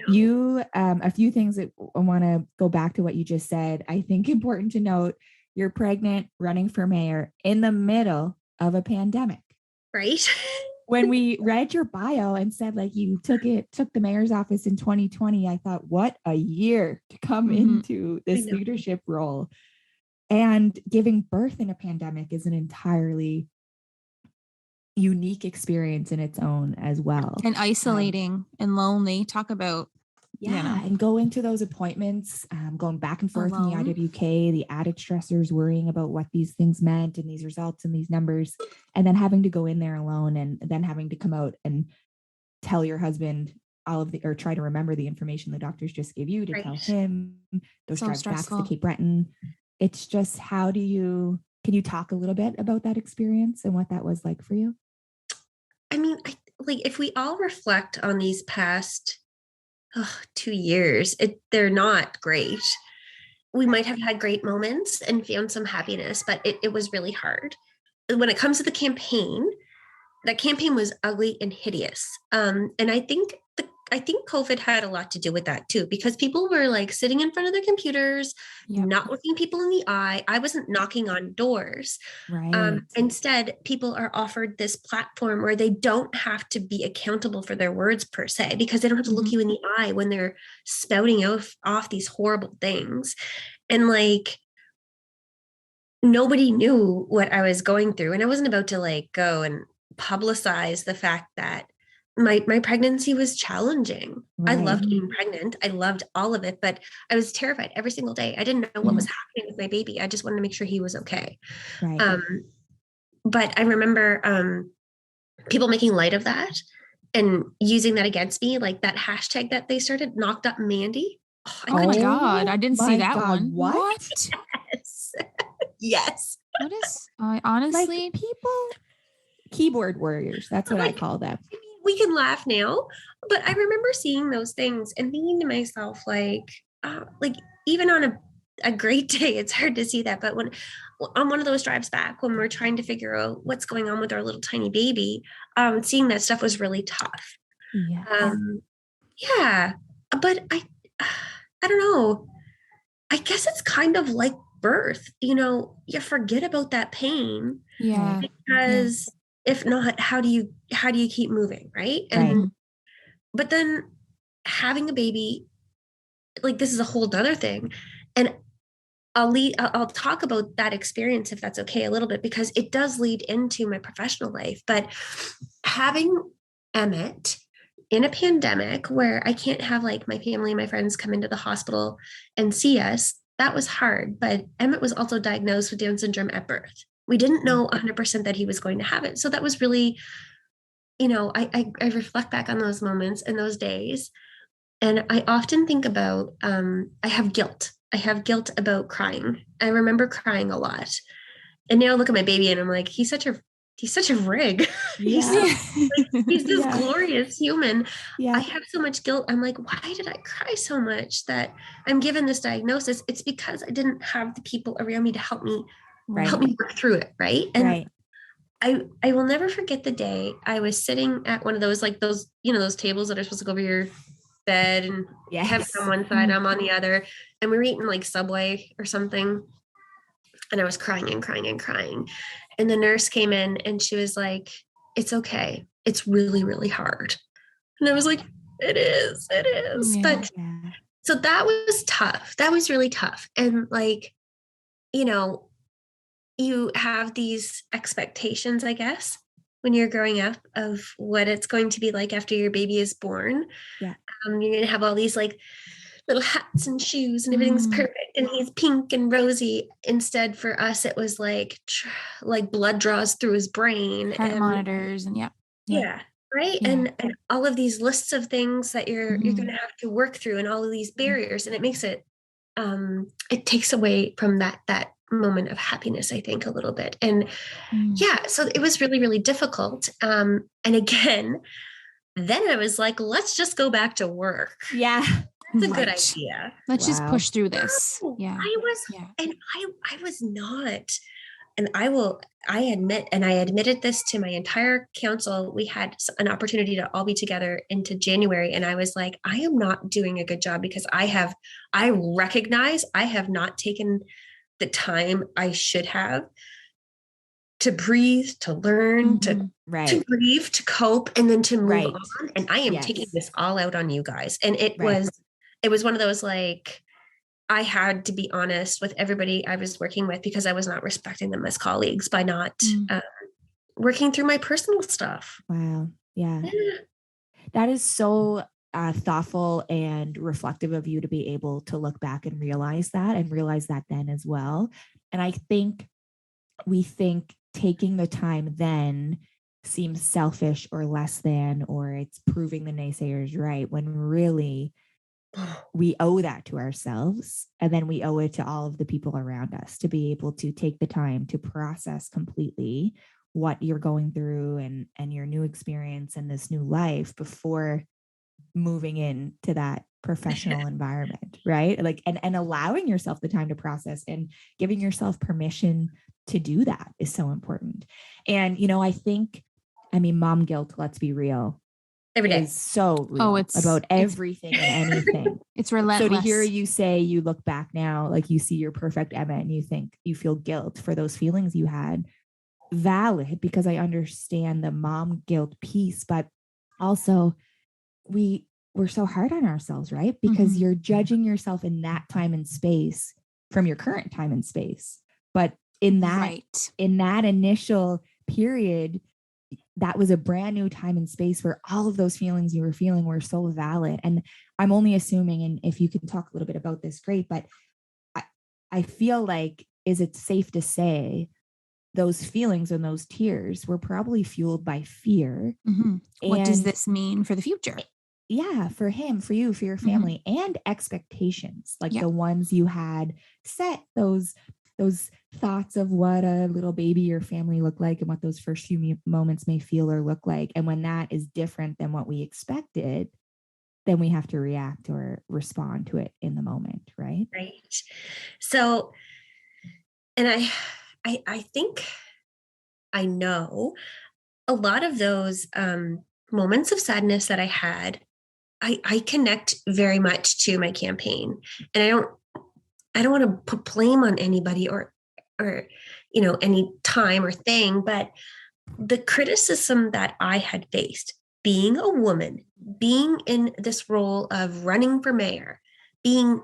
You, a few things that I want to go back to what you just said. I think important to note, you're pregnant, running for mayor in the middle of a pandemic. Right. When we read your bio and said like you took the mayor's office in 2020, I thought, what a year to come into this leadership role. And giving birth in a pandemic is an entirely unique experience in its own as well. And isolating and lonely. Talk about, and going to those appointments, going back and forth alone. in the IWK, the added stressors, worrying about what these things meant and these results and these numbers, and then having to go in there alone and then having to come out and tell your husband or try to remember the information the doctors just gave you to tell him those drives back to Cape Breton. It's just, can you talk a little bit about that experience and what that was like for you? I mean, if we all reflect on these past 2 years, they're not great. We might have had great moments and found some happiness, but it was really hard. When it comes to the campaign, that campaign was ugly and hideous. And I think COVID had a lot to do with that too, because people were like sitting in front of their computers, not looking people in the eye. I wasn't knocking on doors. Right. Instead, people are offered this platform where they don't have to be accountable for their words per se, because they don't have to look you in the eye when they're spouting off these horrible things. And like, nobody knew what I was going through. And I wasn't about to like go and publicize the fact that my pregnancy was challenging. I loved being pregnant. I loved all of it, but I was terrified every single day. I didn't know what was happening with my baby. I just wanted to make sure he was okay. Right. But I remember people making light of that and using that against me, like that hashtag that they started, knocked up Mandy. Oh my God. I didn't see that one. What? Yes. Yes. What is, honestly, like people, keyboard warriors. That's what I call them. We can laugh now, but I remember seeing those things and thinking to myself, like even on a great day, it's hard to see that. But when on one of those drives back, when we're trying to figure out what's going on with our little tiny baby, seeing that stuff was really tough. Yeah. But I don't know. I guess it's kind of like birth, you forget about that pain. Yeah. Because if not, how do you keep moving? Right. And, but then having a baby, like this is a whole other thing. And I'll talk about that experience, if that's okay, a little bit, because it does lead into my professional life. But having Emmett in a pandemic where I can't have like my family and my friends come into the hospital and see us, that was hard. But Emmett was also diagnosed with Down syndrome at birth. We didn't know 100% that he was going to have it. So that was really I reflect back on those moments and those days, and I often think about, I have guilt. I have guilt about crying. I remember crying a lot. And now I look at my baby and I'm like, he's such a rig. Yeah. He's this Yeah. glorious human. Yeah. I have so much guilt. I'm like, why did I cry so much that I'm given this diagnosis? It's because I didn't have the people around me to help me work through it. Right. And I will never forget the day I was sitting at one of those, like those tables that are supposed to go over your bed, and Kevin's on one side, I'm on the other, and we were eating like Subway or something. And I was crying and crying and crying. And the nurse came in and she was like, it's okay. It's really, really hard. And I was like, it is. Yeah. But so that was tough. That was really tough. And like, you have these expectations, I guess, when you're growing up of what it's going to be like after your baby is born. Yeah. You're going to have all these like little hats and shoes and everything's perfect and he's pink and rosy. Instead, for us, it was like blood draws through his brain, heart and monitors, and right. Yeah. And all of these lists of things that you're going to have to work through, and all of these barriers, and it makes it it takes away from that moment of happiness, I think, a little bit. And so it was really, really difficult. And again, then I was like, let's just go back to work. Yeah. It's a good idea. Let's just push through this. Yeah. I was not. And I admit, and I admitted this to my entire council. We had an opportunity to all be together into January. And I was like, I am not doing a good job because I recognize I have not taken the time I should have to breathe, to learn, to grieve, to cope, and then to move on. And I am taking this all out on you guys. And it was one of those, like, I had to be honest with everybody I was working with because I was not respecting them as colleagues by not working through my personal stuff. Wow. Yeah. That is so thoughtful and reflective of you to be able to look back and realize that then as well. And I think we think taking the time then seems selfish or less than, or it's proving the naysayers right, when really we owe that to ourselves. And then we owe it to all of the people around us to be able to take the time to process completely what you're going through and your new experience and this new life before moving into that professional environment, right? Like, and allowing yourself the time to process and giving yourself permission to do that is so important. And, I think, mom guilt, let's be real, every day is so real about everything and anything. It's relentless. So to hear you say, you look back now, like you see your perfect Emma and you think you feel guilt for those feelings you had, valid, because I understand the mom guilt piece, but also we're so hard on ourselves, right? Because you're judging yourself in that time and space from your current time and space. But in that initial period, that was a brand new time and space where all of those feelings you were feeling were so valid. And I'm only assuming, and if you can talk a little bit about this, great, but I feel like, is it safe to say those feelings and those tears were probably fueled by fear? What does this mean for the future? Yeah, for him, for you, for your family, and expectations, like the ones you had set, those thoughts of what a little baby or family look like and what those first few moments may feel or look like. And when that is different than what we expected, then we have to react or respond to it in the moment, right? Right. So, and I think I know a lot of those moments of sadness that I had, I connect very much to my campaign. And I don't want to put blame on anybody or any time or thing, but the criticism that I had faced being a woman, being in this role of running for mayor, being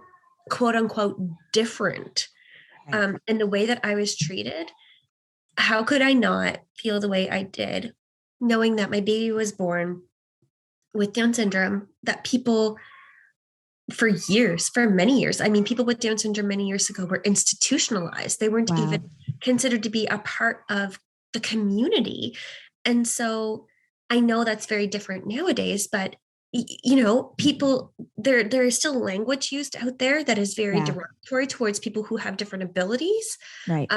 quote unquote different, and the way that I was treated, how could I not feel the way I did, knowing that my baby was born with Down syndrome, that people for many years, people with Down syndrome many years ago were institutionalized. They weren't even considered to be a part of the community. And so I know that's very different nowadays, but you know, people, there is still language used out there that is very Yeah. derogatory towards people who have different abilities. Right.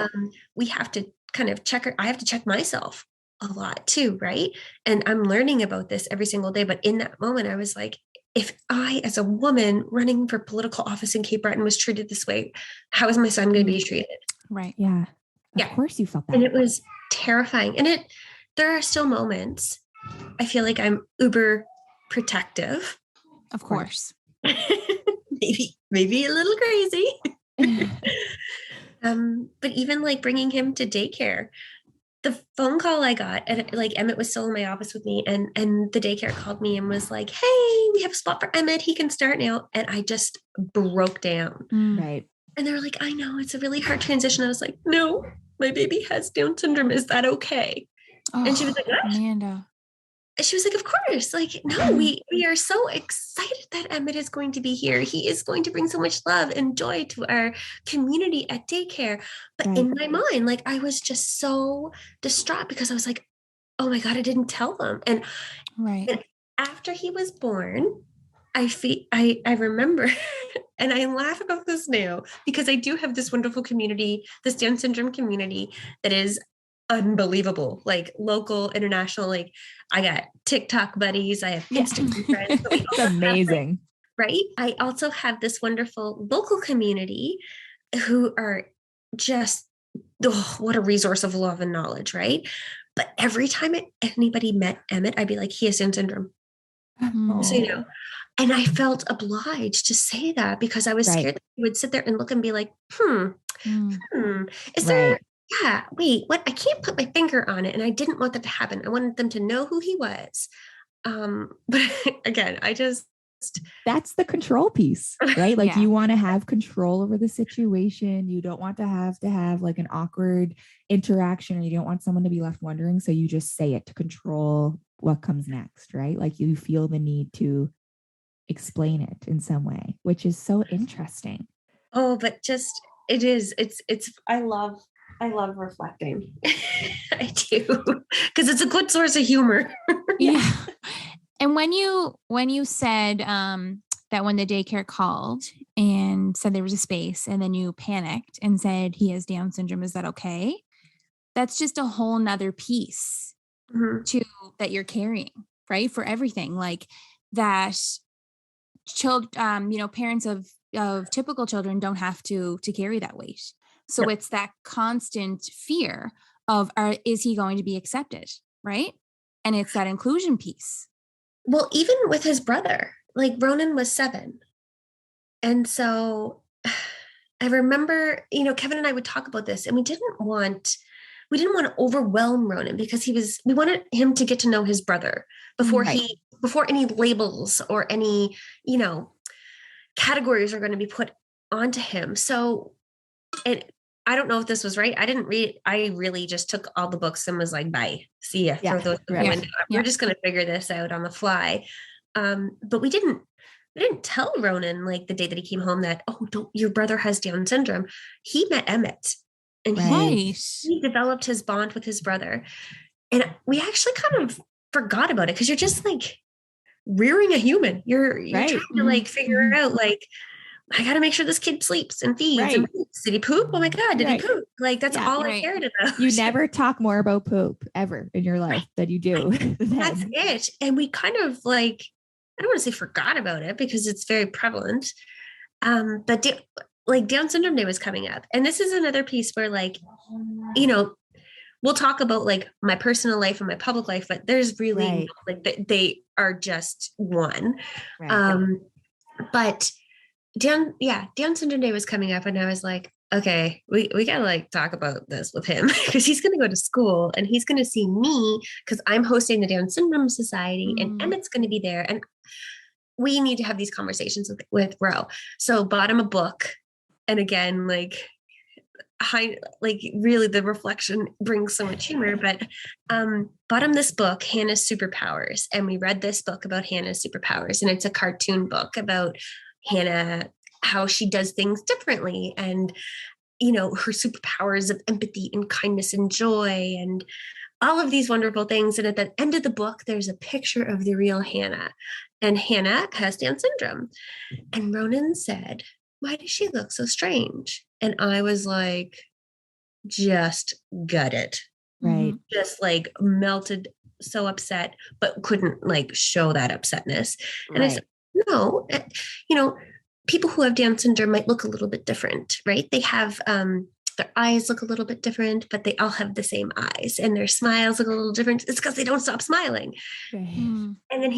We have to kind of I have to check myself a lot too, right? And I'm learning about this every single day. But in that moment, I was like, if I, as a woman running for political office in Cape Breton, was treated this way, how is my son going to be treated? Right. Yeah. Of Yeah. course you felt that. And it was terrifying. And there are still moments I feel like I'm uber protective. Of course. maybe a little crazy. But even like bringing him to daycare, the phone call I got, and like Emmett was still in my office with me, and the daycare called me and was like, "Hey, we have a spot for Emmett. He can start now." And I just broke down. Right. And they were like, "I know it's a really hard transition." I was like, "No, my baby has Down syndrome. Is that okay?" Oh, and she was like, "What?" Amanda. She was like, "Of course. Like, no, we are so excited that Emmett is going to be here. He is going to bring so much love and joy to our community at daycare." But Right. in my mind, like, I was just so distraught because I was like, "Oh my God, I didn't tell them." And after he was born, I remember, and I laugh about this now because I do have this wonderful community, this Down syndrome community that is unbelievable, like local, international. Like, I got TikTok buddies, I have Instagram friends. But it's amazing. Right? I also have this wonderful local community who are just, oh, what a resource of love and knowledge, right? But every time anybody met Emmett, I'd be like, "He has Down syndrome." So, you know, and I felt obliged to say that because I was scared that he would sit there and look and be like, is there, yeah, wait, what? I can't put my finger on it. And I didn't want that to happen. I wanted them to know who he was. But again, that's the control piece, right? Like Yeah. you want to have control over the situation. You don't want to have like an awkward interaction, or you don't want someone to be left wondering. So you just say it to control what comes next, right? Like you feel the need to explain it in some way, which is so interesting. Oh, but just, it's, I love reflecting. I do, because it's a good source of humor. Yeah. And when you said that when the daycare called and said there was a space, and then you panicked and said he has Down syndrome, is that okay? That's just a whole nother piece to that you're carrying, right? For everything, like that parents of typical children don't have to carry that weight. So it's that constant fear of, is he going to be accepted? Right. And it's that inclusion piece. Well, even with his brother, like Ronan was 7. And so I remember, Kevin and I would talk about this, and we didn't want to overwhelm Ronan because we wanted him to get to know his brother before any labels or any, categories are going to be put onto him. So, and I don't know if this was right. I didn't read. I really just took all the books and was like, "Bye, see ya." Throw those out the window. We're just going to figure this out on the fly. But we didn't tell Ronan, like, the day that he came home, that, your brother has Down syndrome. He met Emmett, and he developed his bond with his brother. And we actually kind of forgot about it because you're just like rearing a human. You're trying to like figure out, like, I got to make sure this kid sleeps and feeds and poops. Did he poop? Oh my God, did he poop? Like, that's all I cared about. You never talk more about poop ever in your life than you do. That's it. And we kind of, like, I don't want to say forgot about it because it's very prevalent. But Down syndrome day was coming up. And this is another piece where, like, we'll talk about like my personal life and my public life, but there's really like they are just one. But Down syndrome day was coming up, and I was like, okay, we gotta like talk about this with him because he's gonna go to school and he's gonna see me because I'm hosting the Down Syndrome Society and Emmett's gonna be there, and we need to have these conversations with Ro. So bought him a book, and again, like, really the reflection brings so much humor, but bought him this book, Hannah's Superpowers, and we read this book about Hannah's superpowers, and it's a cartoon book about Hannah, how she does things differently, and her superpowers of empathy and kindness and joy, and all of these wonderful things. And at the end of the book, there's a picture of the real Hannah. And Hannah has Down syndrome. And Ronan said, why does she look so strange? And I was like, just gutted. Right. Just like melted, so upset, but couldn't like show that upsetness. And I said, no, people who have Down syndrome might look a little bit different, right? They have their eyes look a little bit different, but they all have the same eyes, and their smiles look a little different. It's because they don't stop smiling. Right. And then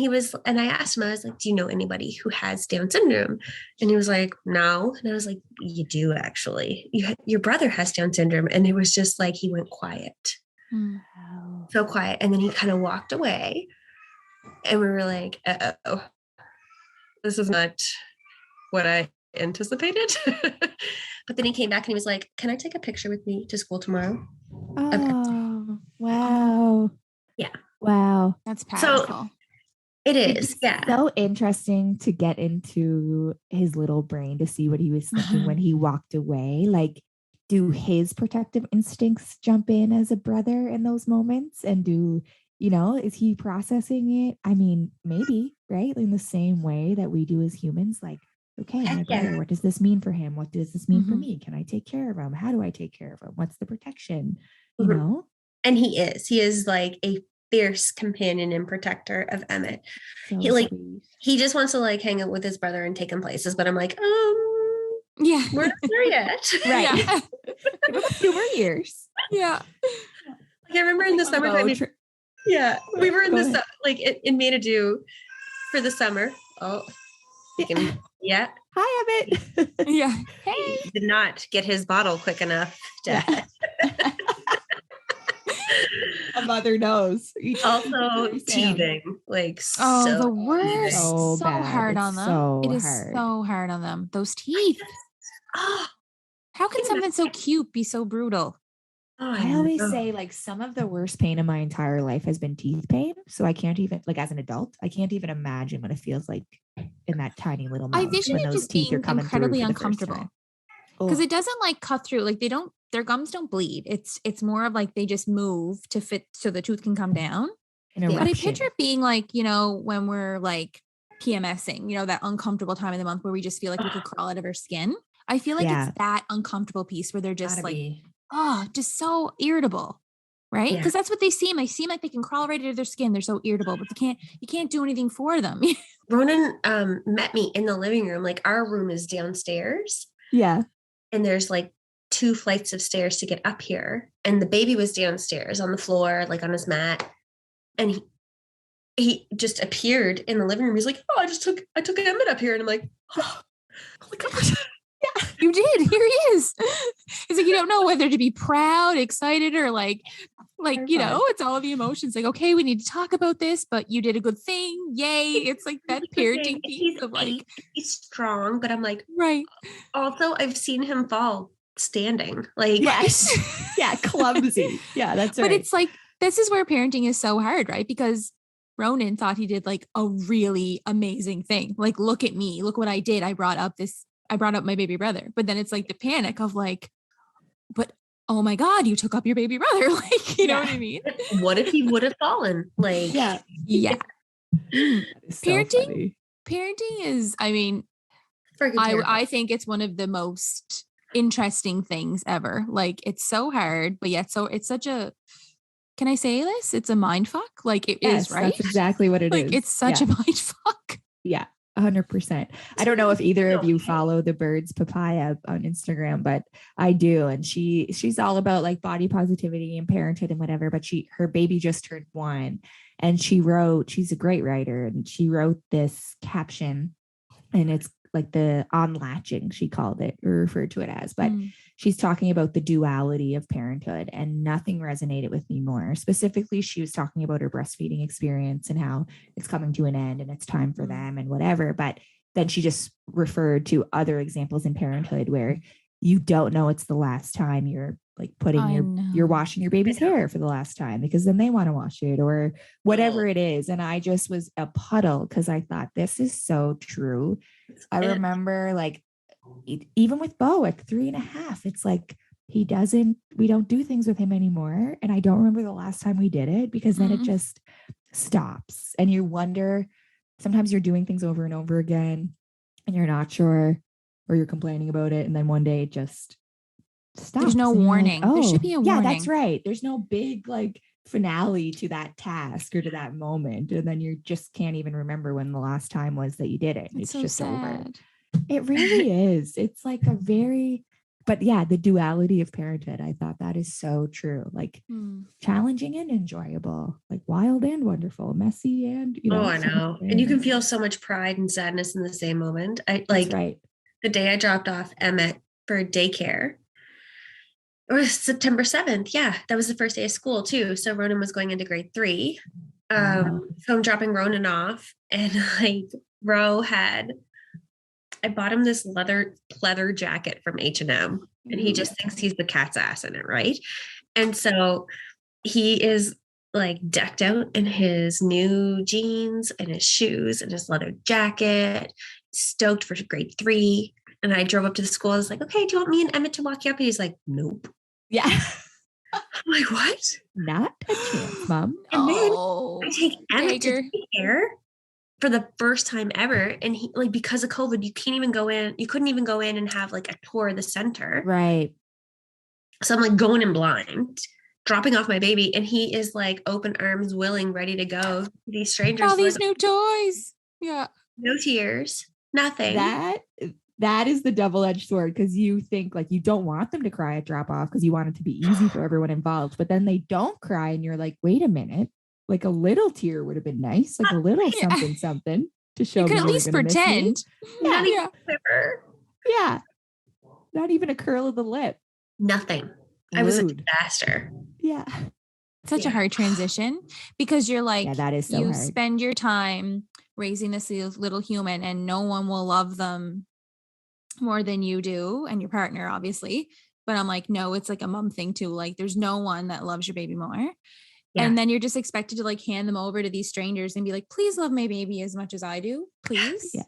and I asked him, I was like, do you know anybody who has Down syndrome? And he was like, no. And I was like, you do actually. Your brother has Down syndrome. And it was just like, he went quiet. Wow. So quiet. And then he kind of walked away. And we were like, uh-oh, this is not what I anticipated. But then he came back and he was like, can I take a picture with me to school tomorrow? Oh, wow. Yeah. Wow. That's powerful. So it is. Yeah. So interesting to get into his little brain to see what he was thinking when he walked away. Like, do his protective instincts jump in as a brother in those moments? And is he processing it? I mean, maybe, right? In the same way that we do as humans, like, okay, my brother, what does this mean for him? What does this mean for me? Can I take care of him? How do I take care of him? What's the protection? You know? And he is like a fierce companion and protector of Emmett. So he just wants to like hang out with his brother and take him places, but I'm like, yeah, we're not there yet. Right. Yeah. 2 more years. Yeah. Like I remember in the summertime. We were in this like in Manadoo for the summer. Oh, yeah. Hi, Emmett. Yeah. Hey. He did not get his bottle quick enough. A mother knows. Also teething, like the worst. So hard on them. It is hard. so hard on them. Those teeth. How can something so cute be so brutal? I always say like some of the worst pain in my entire life has been teeth pain. So I can't even, like as an adult, I can't even imagine what it feels like in that tiny little mouth. I envision it just being incredibly uncomfortable because it doesn't like cut through. Like their gums don't bleed. It's more of like they just move to fit so the tooth can come down. But I picture it being like, when we're like PMSing, that uncomfortable time of the month where we just feel like we could crawl out of our skin. I feel like it's that uncomfortable piece where they're just just so irritable, right? Because that's what they seem. They seem like they can crawl right into their skin. They're so irritable, but you can't do anything for them. Ronan met me in the living room. Like our room is downstairs. Yeah. And there's like 2 flights of stairs to get up here. And the baby was downstairs on the floor, like on his mat. And he just appeared in the living room. He's like, I took Emmett up here. And I'm like, oh my God. Yeah, you did. Here he is. It's like you don't know whether to be proud, excited, or like it's all of the emotions. Like, okay, we need to talk about this, but you did a good thing. Yay. It's like that parenting piece of like he's strong, but I'm like, right. Also, I've seen him fall standing. Like yes. Yeah, clumsy. Yeah, that's right. But it's like this is where parenting is so hard, right? Because Ronan thought he did like a really amazing thing. Like, look at me, look what I did. I brought up my baby brother, but then it's like the panic of like, but oh my God, you took up your baby brother. Like, you know what I mean? What if he would have fallen? Like, yeah. Parenting is, I mean, I think it's one of the most interesting things ever. Like it's so hard, but yet it's such a, can I say this? It's a mind fuck. Like it is, right? That's exactly what it is. Like it's such a mind fuck. Yeah. 100%. I don't know if either of you follow the Birds Papaya on Instagram, but I do. And she's all about like body positivity and parenthood and whatever, but her baby just turned 1 and she's a great writer and she wrote this caption and it's like the unlatching, she called it or referred to it as, but she's talking about the duality of parenthood and nothing resonated with me more. Specifically, she was talking about her breastfeeding experience and how it's coming to an end and it's time for them and whatever. But then she just referred to other examples in parenthood where you don't know it's the last time you're like you're washing your baby's hair for the last time because then they want to wash it or whatever it is. And I just was a puddle because I thought this is so true. I remember like even with Bo at 3.5, it's like we don't do things with him anymore. And I don't remember the last time we did it, because then it just stops. And you wonder, sometimes you're doing things over and over again and you're not sure, or you're complaining about it. And then one day it just stops. There's no warning. There should be a warning. Yeah, that's right. There's no big like finale to that task or to that moment. And then you just can't even remember when the last time was that you did it. It's so just sad. over. It really is. It's like but yeah, the duality of parenthood. I thought that is so true. Like challenging and enjoyable, like wild and wonderful, messy and, Oh, I know. And you can feel so much pride and sadness in the same moment. That's right. The day I dropped off Emmett for daycare, it was September 7th. Yeah, that was the first day of school too. So Ronan was going into grade 3. So I'm dropping Ronan off, and like I bought him this leather jacket from H&M, and he just thinks he's the cat's ass in it, right? And so he is like decked out in his new jeans and his shoes and his leather jacket, stoked for grade 3. And I drove up to the school. I was like, okay, do you want me and Emmett to walk you up? And he's like, nope. Yeah. I'm like, what? Not a chance, Mom. And then I take Emmett to daycare for the first time ever. And he, like, because of COVID, you couldn't even go in and have like a tour of the center. Right. So I'm like going in blind, dropping off my baby. And he is like open arms, willing, ready to go. These strangers. All these new toys. Yeah. No tears, nothing. That is the double-edged sword, because you think like you don't want them to cry at drop off because you want it to be easy for everyone involved. But then they don't cry and you're like, wait a minute, like a little tear would have been nice, like a little something to show. You can at least pretend. Not even yeah. Not even a curl of the lip. Nothing. I was a disaster. Yeah. Such a hard transition, because you're like, that is so you hard. spend your time raising this little human and no one will love them more than you do, and your partner, obviously. But I'm like, no, it's like a mom thing too. Like there's no one that loves your baby more. Yeah. And then you're just expected to like hand them over to these strangers and be like, please love my baby as much as I do, please. Yeah.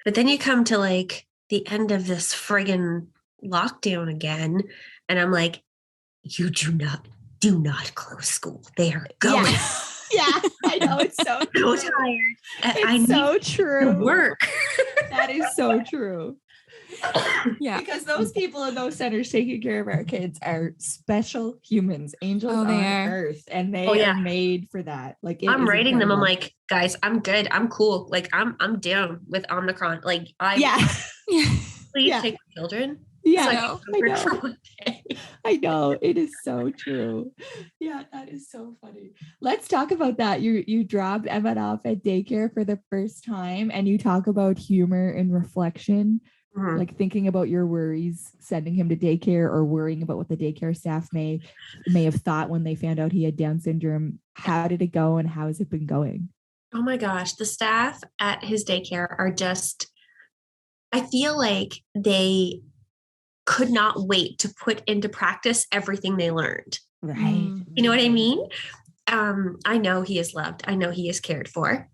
But then you come to like the end of this friggin' lockdown again, and I'm like, you do not close school. They are going. Yeah, I know. It's so true. So tired. It's so true. To work. That is so true. Yeah, because those people in those centers taking care of our kids are special humans, angels on earth, and they are made for that. Like I'm writing them. I'm like, guys, I'm good. I'm cool. Like I'm down with Omicron. Like please take the children. Yeah, I know. It is so true. Yeah, that is so funny. Let's talk about that. You dropped Emmett off at daycare for the first time, and you talk about humor and reflection. Like thinking about your worries, sending him to daycare, or worrying about what the daycare staff may have thought when they found out he had Down syndrome. How did it go, and how has it been going? Oh my gosh, the staff at his daycare are just, I feel like they could not wait to put into practice everything they learned. Right. You know what I mean? I know he is loved. I know he is cared for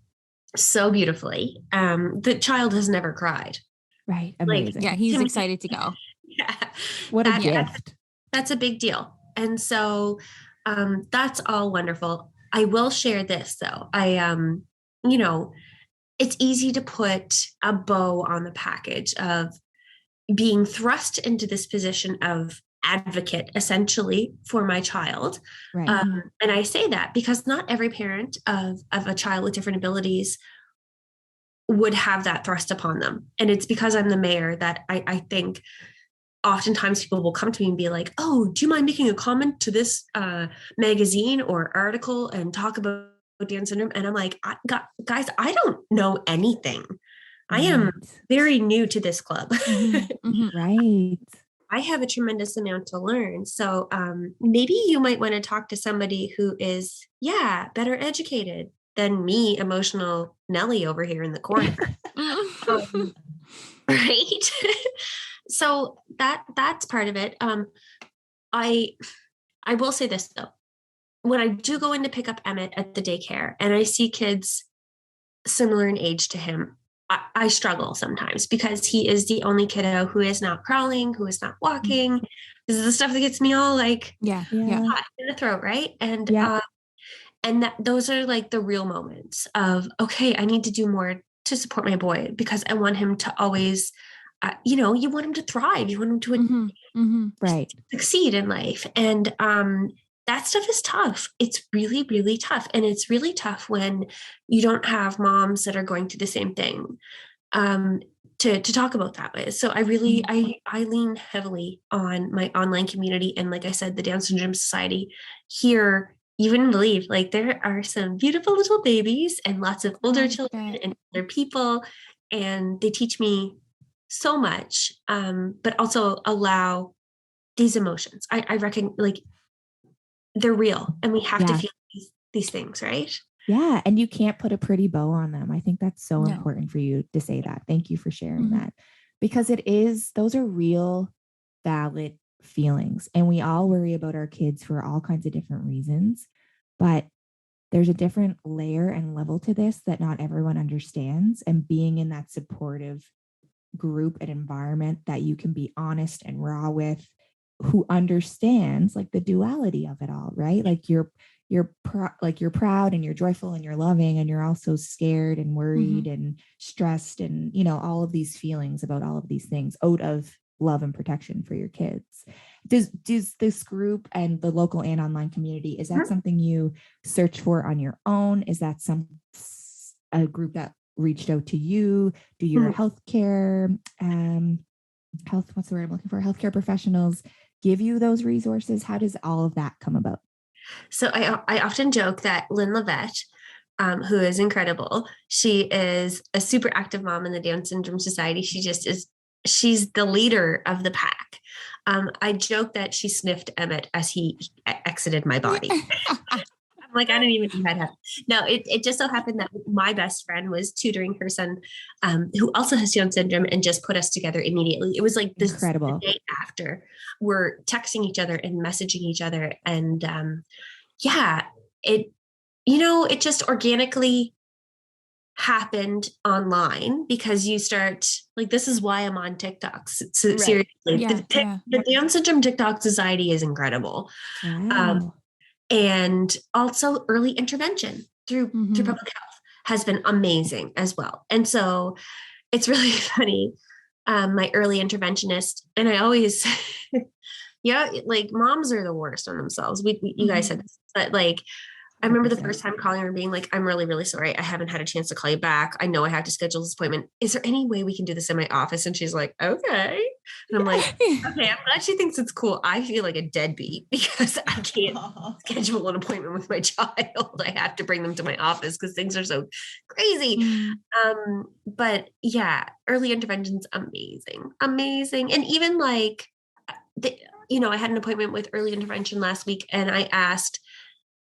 so beautifully. The child has never cried. Right. Amazing. Like, he's excited to go. Yeah. What a gift. That's a big deal. And so that's all wonderful. I will share this though. It's easy to put a bow on the package of being thrust into this position of advocate essentially for my child. Right. And I say that because not every parent of a child with different abilities would have that thrust upon them. And it's because I'm the mayor that I think oftentimes people will come to me and be like, oh, do you mind making a comment to this magazine or article and talk about Down syndrome? And I'm like, guys, I don't know anything. I am very new to this club. Right. I have a tremendous amount to learn. So maybe you might want to talk to somebody who is, better educated than me, emotional Nelly over here in the corner. Right. So that's part of it. I will say this though. When I do go in to pick up Emmett at the daycare and I see kids similar in age to him, I struggle sometimes because he is the only kiddo who is not crawling, who is not walking, This is the stuff that gets me all like Yeah. hot in the throat, right? And that those are like the real moments of, okay, I need to do more to support my boy because I want him to always, you want him to thrive. You want him to Right. succeed in life. And that stuff is tough. It's really, really tough. And it's really tough when you don't have moms that are going through the same thing to talk about that with. So I really, I lean heavily on my online community. And like I said, the Down Syndrome Society here, you wouldn't believe, like there are some beautiful little babies and lots of older children and older people. And they teach me so much, but also allow these emotions. I reckon like they're real and we have to feel these things, right? Yeah. And you can't put a pretty bow on them. I think that's so important for you to say that. Thank you for sharing that, because those are real, valid feelings. And we all worry about our kids for all kinds of different reasons, but there's a different layer and level to this that not everyone understands. And being in that supportive group and environment that you can be honest and raw with, who understands like the duality of it all, right? Like you're proud and you're joyful and you're loving and you're also scared and worried and stressed and all of these feelings about all of these things out of love and protection for your kids. Does this group and the local and online community, is that something you search for on your own? Is that a group that reached out to you? Do your healthcare what's the word I'm looking for? Healthcare professionals give you those resources? How does all of that come about? So I often joke that Lynn Levette, who is incredible, she is a super active mom in the Down Syndrome Society. She just is, she's the leader of the pack. I joke that she sniffed Emmett as he exited my body. I'm like, I didn't even know that happened. No, it just so happened that my best friend was tutoring her son, who also has Down syndrome, and just put us together immediately. It was like this incredible. The day after, we're texting each other and messaging each other, and it just organically happened online because you start like, this is why I'm on TikTok. So right. Seriously, the Down Syndrome TikTok Society is incredible. Wow. And also early intervention through public health has been amazing as well. And so it's really funny. My early interventionist, and I always, like moms are the worst on themselves. You guys said this, but like, I remember the first time calling her and being like, I'm really, really sorry. I haven't had a chance to call you back. I know I have to schedule this appointment. Is there any way we can do this in my office? And she's like, okay. And I'm like, okay, I'm glad she thinks it's cool. I feel like a deadbeat because I can't schedule an appointment with my child. I have to bring them to my office because things are so crazy. But yeah, early intervention's amazing. And even like, I had an appointment with early intervention last week, and I asked,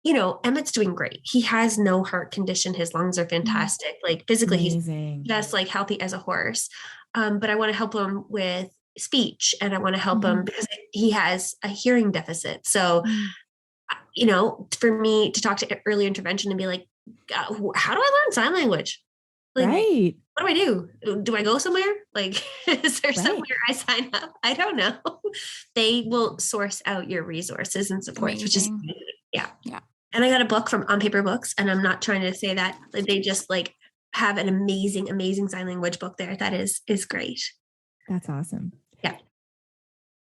Emmett's doing great. He has no heart condition. His lungs are fantastic. Like physically, amazing. He's just like healthy as a horse. But I want to help him with speech, and I want to help him because he has a hearing deficit. So, for me to talk to early intervention and be like, how do I learn sign language? Like, right. What do I do? Do I go somewhere? Like, is there somewhere I sign up? I don't know. They will source out your resources and supports, which is amazing. Yeah. And I got a book from On Paper Books, and I'm not trying to say that, like, they just like have an amazing, amazing sign language book there. That is great. That's awesome. Yeah.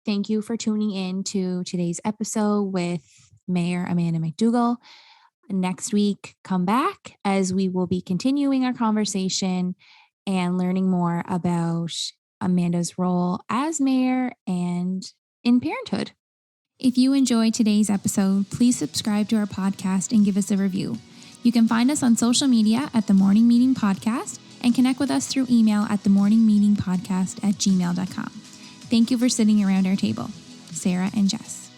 Thank you for tuning in to today's episode with Mayor Amanda McDougall. Next week, come back as we will be continuing our conversation and learning more about Amanda's role as mayor and in parenthood. If you enjoyed today's episode, please subscribe to our podcast and give us a review. You can find us on social media at The Morning Meeting Podcast and connect with us through email at themorningmeetingpodcast@gmail.com. Thank you for sitting around our table. Sarah and Jess.